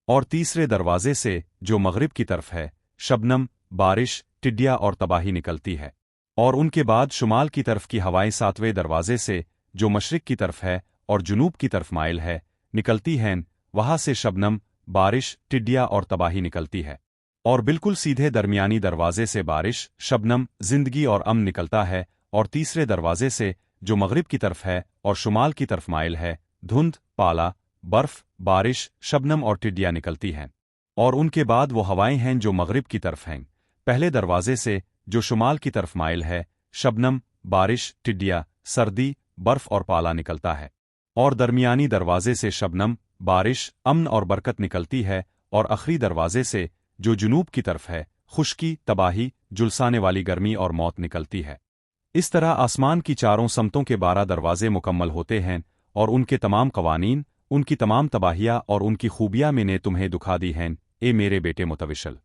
और तीसरे दरवाजे से, जो मगरिब की तरफ है, शबनम, बारिश, टिड्डिया और तबाही निकलती है। और उनके बाद शुमाल की तरफ की हवाएं 7वें दरवाजे से, जो मशरिक की तरफ है और जुनूब की तरफ माइल है, निकलती हैं, वहाँ से शबनम, बारिश, टिड्डिया और तबाही निकलती है। और बिल्कुल सीधे दरमियानी दरवाजे से बारिश, शबनम, जिंदगी और अमन निकलता है, और तीसरे दरवाजे से, जो मगरिब की तरफ है और शुमाल की तरफ माइल है, धुंध, पाला, बर्फ, बारिश, शबनम और टिड्डियाँ निकलती हैं। और उनके बाद वो हवाएं हैं जो मगरिब की तरफ हैं, पहले दरवाजे से, जो शुमाल की तरफ माइल है, शबनम, बारिश, टिड्डिया, सर्दी, बर्फ और पाला निकलता है। और दरमियानी दरवाजे से शबनम, बारिश, अमन और बरकत निकलती है, और आखिरी दरवाजे से, जो जुनूब की तरफ है, खुश्की, तबाही, जुलसाने वाली गर्मी और मौत निकलती है। इस तरह आसमान की चारों समतों के 12 दरवाजे मुकम्मल होते हैं, और उनके तमाम कवानीन, उनकी तमाम तबाहियाँ और उनकी खूबियाँ मैंने तुम्हें दुखा दी हैं, ए मेरे बेटे मुतविशल।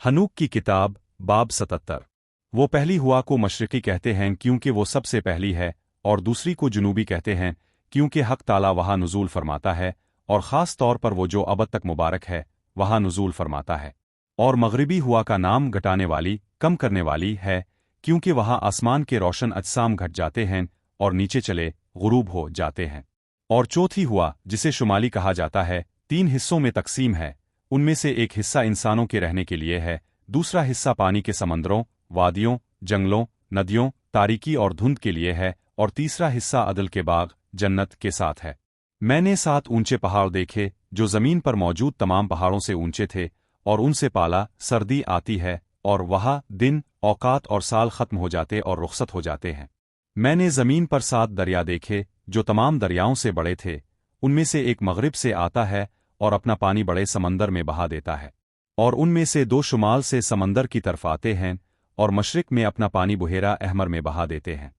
हनूक की किताब बाब 77। वो पहली हुआ को मशरिकी कहते हैं क्योंकि वो सबसे पहली है, और दूसरी को जुनूबी कहते हैं क्योंकि हक ताला वहाँ नुज़ूल फरमाता है, और ख़ास तौर पर वो जो अबद तक मुबारक है, वहाँ नुज़ूल फरमाता है। और मगरिबी हुआ का नाम घटाने वाली, कम करने वाली है, क्योंकि वहां आसमान के रोशन अजसाम घट जाते हैं और नीचे चले गुरूब हो जाते हैं। और चौथी हुआ, जिसे शुमाली कहा जाता है, 3 हिस्सों में तकसीम है। उनमें से एक हिस्सा इंसानों के रहने के लिए है, दूसरा हिस्सा पानी के समंदरों, वादियों, जंगलों, नदियों, तारीकी और धुंध के लिए है, और तीसरा हिस्सा अदल के बाग, जन्नत के साथ है। मैंने 7 ऊंचे पहाड़ देखे जो जमीन पर मौजूद तमाम पहाड़ों से ऊंचे थे, और उनसे पाला सर्दी आती है, और वहां दिन, औकात और साल खत्म हो जाते और रुखसत हो जाते हैं। मैंने जमीन पर 7 दरिया देखे जो तमाम दरियाओं से बड़े थे। उनमें से एक मगरिब से आता है और अपना पानी बड़े समंदर में बहा देता है, और उनमें से 2 शुमाल से समंदर की तरफ आते हैं और मशरिक में अपना पानी बुहेरा अहमर में बहा देते हैं।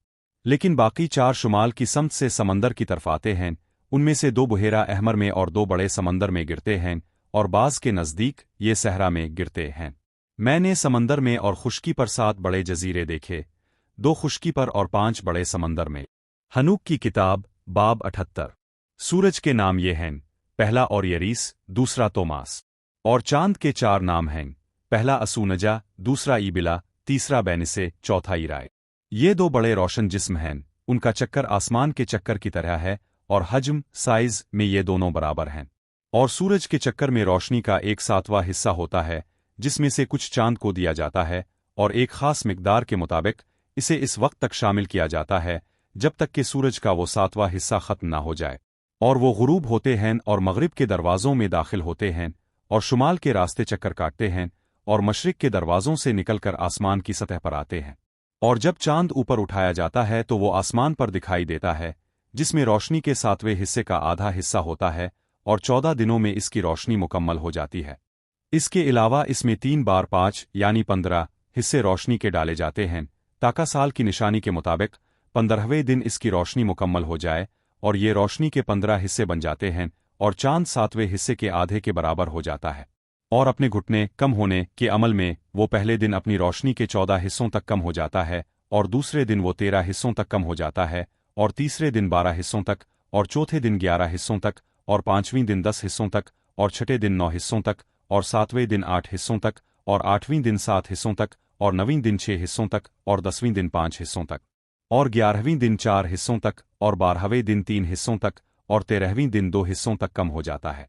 लेकिन बाकी 4 शुमाल की समत से समंदर की तरफ आते हैं। उनमें से 2 बुहेरा अहमर में और 2 बड़े समंदर में गिरते हैं, और बाज के नज़दीक ये सहरा में गिरते हैं। मैंने समंदर में और खुश्की पर 7 बड़े जजीरे देखे, 2 खुश्की पर और 5 बड़े समंदर में। हनूक की किताब, बाब 78। सूरज के नाम ये हैं, पहला और यरीस, दूसरा तोमास। और चांद के 4 नाम हैं, पहला असूनजा, दूसरा ईबिला, तीसरा बैनिसे, चौथा ईराय। ये 2 बड़े रोशन जिस्म हैं, उनका चक्कर आसमान के चक्कर की तरह है, और हजम, साइज में ये दोनों बराबर हैं। और सूरज के चक्कर में रोशनी का 1/7वां हिस्सा होता है, जिसमें से कुछ चांद को दिया जाता है, और एक खास मिकदार के मुताबिक इसे इस वक्त तक शामिल किया जाता है जब तक कि सूरज का वो 7वां हिस्सा खत्म ना हो जाए। और वो गुरूब होते हैं और मगरिब के दरवाज़ों में दाखिल होते हैं, और शुमाल के रास्ते चक्कर काटते हैं, और मशरिक के दरवाज़ों से निकलकर आसमान की सतह पर आते हैं। और जब चांद ऊपर उठाया जाता है तो वो आसमान पर दिखाई देता है, जिसमें रोशनी के 7वें हिस्से का आधा हिस्सा होता है, और 14 दिनों में इसकी रोशनी मुकम्मल हो जाती है। इसके अलावा इसमें 3 बार 5 यानी 15 हिस्से रोशनी के डाले जाते हैं, ताकि साल की निशानी के मुताबिक 15वें दिन इसकी रोशनी मुकम्मल हो जाए, और ये रोशनी के 15 हिस्से बन जाते हैं, और चांद 7वें हिस्से के आधे के बराबर हो जाता है। और अपने घुटने कम होने के अमल में वो पहले दिन अपनी रोशनी के 14 हिस्सों तक कम हो जाता है, और दूसरे दिन वो 13 हिस्सों तक कम हो जाता है, और तीसरे दिन 12 हिस्सों तक, और चौथे दिन 11 हिस्सों तक, और 5वें दिन 10 हिस्सों तक, और छठे दिन 9 हिस्सों तक, और 7वें दिन 8 हिस्सों तक, और 8वें दिन 7 हिस्सों तक, और 9वें दिन 6 हिस्सों तक, और 10वें दिन 5 हिस्सों तक, और 11वें दिन 4 हिस्सों तक, और 12वें दिन 3 हिस्सों तक, और 13वें दिन 2 हिस्सों तक कम हो जाता है,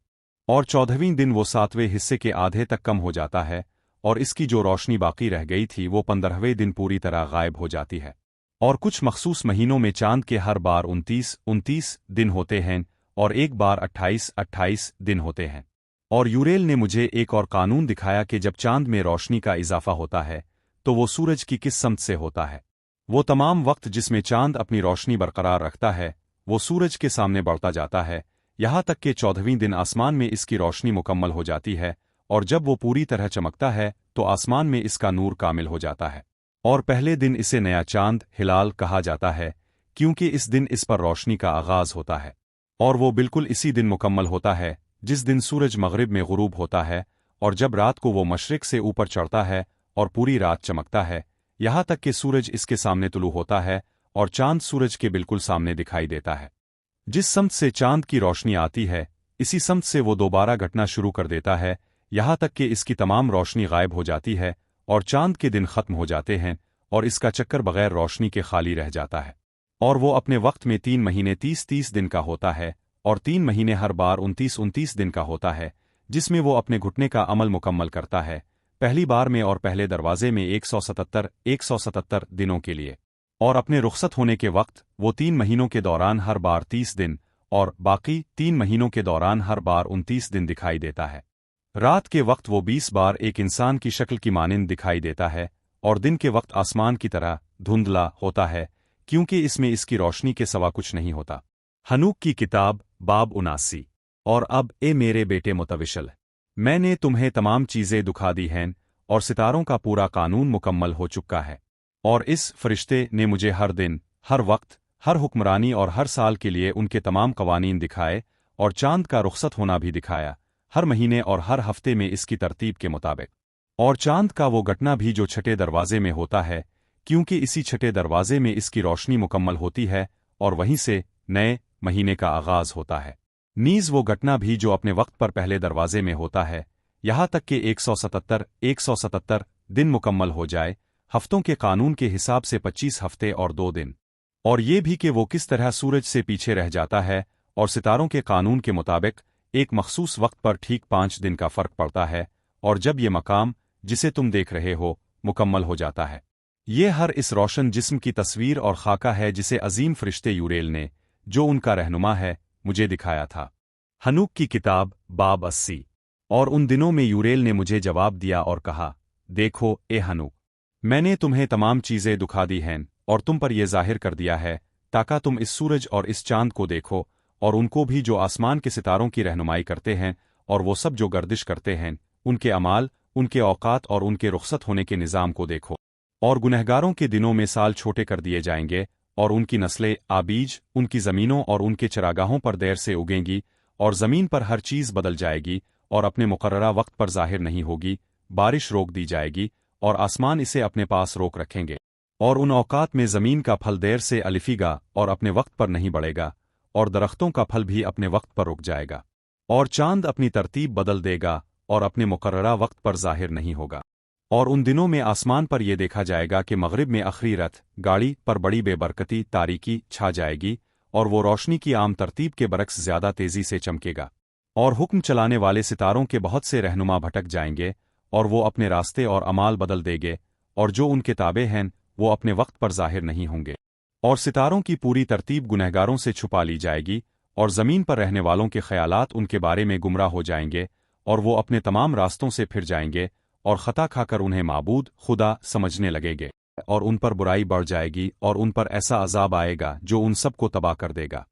और 14वें दिन वो 7वें हिस्से के आधे तक कम हो जाता है, और इसकी जो रोशनी बाकी रह गई थी वो 15वें दिन पूरी तरह गायब हो जाती है। और कुछ मखसूस महीनों में चांद के हर बार 29 दिन होते हैं, और एक बार 28 दिन होते हैं। और यूरेल ने मुझे एक और कानून दिखाया कि जब चांद में रोशनी का इजाफा होता है तो वो सूरज की किस समत से होता है। वो तमाम वक्त जिसमें चांद अपनी रोशनी बरकरार रखता है वो सूरज के सामने बढ़ता जाता है, यहाँ तक कि 14वें दिन आसमान में इसकी रोशनी मुकम्मल हो जाती है, और जब वो पूरी तरह चमकता है तो आसमान में इसका नूर कामिल हो जाता है। और पहले दिन इसे नया चांद हिलाल कहा जाता है, क्योंकि इस दिन इस पर रोशनी का आगाज होता है, और वो बिल्कुल इसी दिन मुकम्मल होता है जिस दिन सूरज मगरिब में गुरूब होता है, और जब रात को वो मशरिक से ऊपर चढ़ता है और पूरी रात चमकता है, यहाँ तक कि सूरज इसके सामने तुलू होता है, और चांद सूरज के बिल्कुल सामने दिखाई देता है। जिस समत से चांद की रोशनी आती है इसी समत से वो दोबारा घटना शुरू कर देता है, यहाँ तक कि इसकी तमाम रोशनी गायब हो जाती है, और चांद के दिन खत्म हो जाते हैं, और इसका चक्कर बगैर रोशनी के खाली रह जाता है। और वो अपने वक्त में 3 महीने 30 दिन का होता है, और 3 महीने हर बार 29 दिन का होता है, जिसमें वो अपने घुटने का अमल मुकम्मल करता है, पहली बार में और पहले दरवाजे में 177 दिनों के लिए। और अपने रुखसत होने के वक्त वो 3 महीनों के दौरान हर बार 30 दिन, और बाकी 3 महीनों के दौरान हर बार 29 दिन दिखाई देता है। रात के वक्त वो 20 बार एक इंसान की शक्ल की मानिंद दिखाई देता है, और दिन के वक्त आसमान की तरह धुंधला होता है, क्योंकि इसमें इसकी रोशनी के सिवा कुछ नहीं होता। हनूक की किताब, बाब 79। और अब ए मेरे बेटे मुतविशल, मैंने तुम्हें तमाम चीज़ें दुखा दी हैं, और सितारों का पूरा कानून मुकम्मल हो चुका है। और इस फरिश्ते ने मुझे हर दिन, हर वक्त, हर हुक्मरानी और हर साल के लिए उनके तमाम कवानीन दिखाए, और चांद का रुखसत होना भी दिखाया, हर महीने और हर हफ्ते में इसकी तरतीब के मुताबिक। और चांद का वो घटना भी जो छठे दरवाजे में होता है, क्योंकि इसी छठे दरवाजे में इसकी रोशनी मुकम्मल होती है, और वहीं से नए महीने का आगाज होता है। नीज वो घटना भी जो अपने वक्त पर पहले दरवाजे में होता है, यहाँ तक कि 177 दिन मुकम्मल हो जाए, हफ्तों के कानून के हिसाब से 25 हफ्ते और 2 दिन। और ये भी कि वो किस तरह सूरज से पीछे रह जाता है और सितारों के कानून के मुताबिक एक मखसूस वक्त पर ठीक 5 दिन का फर्क पड़ता है, और जब ये मकाम जिसे तुम देख रहे हो मुकम्मल हो जाता है। ये हर इस रोशन जिस्म की तस्वीर और खाका है जिसे अजीम फरिश्ते यूरेल ने, जो उनका रहनुमा है, मुझे दिखाया था। हनूक की किताब बाब 80। और उन दिनों में यूरेल ने मुझे जवाब दिया और कहा, देखो ए हनूक, मैंने तुम्हें तमाम चीज़ें दुखा दी हैं और तुम पर यह जाहिर कर दिया है ताकि तुम इस सूरज और इस चांद को देखो और उनको भी जो आसमान के सितारों की रहनुमाई करते हैं, और वो सब जो गर्दिश करते हैं, उनके अमाल, उनके औकात और उनके रुखसत होने के निज़ाम को देखो। और गुनहगारों के दिनों में साल छोटे कर दिए जाएंगे और उनकी नस्लें आबीज उनकी ज़मीनों और उनके चरागाहों पर देर से उगेंगी, और ज़मीन पर हर चीज़ बदल जाएगी और अपने मुकर्ररा वक्त पर ज़ाहिर नहीं होगी, बारिश रोक दी जाएगी और आसमान इसे अपने पास रोक रखेंगे, और उन औकात में ज़मीन का फल देर से अलिफेगा और अपने वक्त पर नहीं बढ़ेगा, और दरख्तों का फल भी अपने वक्त पर रुक जाएगा, और चांद अपनी तरतीब बदल देगा और अपने मुकर्ररा वक्त पर ज़ाहिर नहीं होगा। और उन दिनों में आसमान पर यह देखा जाएगा कि मगरिब में आखिरी रथ गाड़ी पर बड़ी बेबरकती तारीकी छा जाएगी, और वो रोशनी की आम तरतीब के बरक्स ज़्यादा तेज़ी से चमकेगा, और हुक्म चलाने वाले सितारों के बहुत से रहनुमा भटक जाएंगे, और वो अपने रास्ते और अमाल बदल देंगे, और जो उनके ताबे हैं वो अपने वक्त पर ज़ाहिर नहीं होंगे, और सितारों की पूरी तरतीब गुनहगारों से छुपा ली जाएगी, और ज़मीन पर रहने वालों के ख़यालात उनके बारे में गुमराह हो जाएंगे, और वो अपने तमाम रास्तों से फिर जाएंगे और ख़ता खाकर उन्हें माबूद खुदा समझने लगेंगे, और उन पर बुराई बढ़ जाएगी और उन पर ऐसा अज़ाब आएगा जो उन सब को तबाह कर देगा।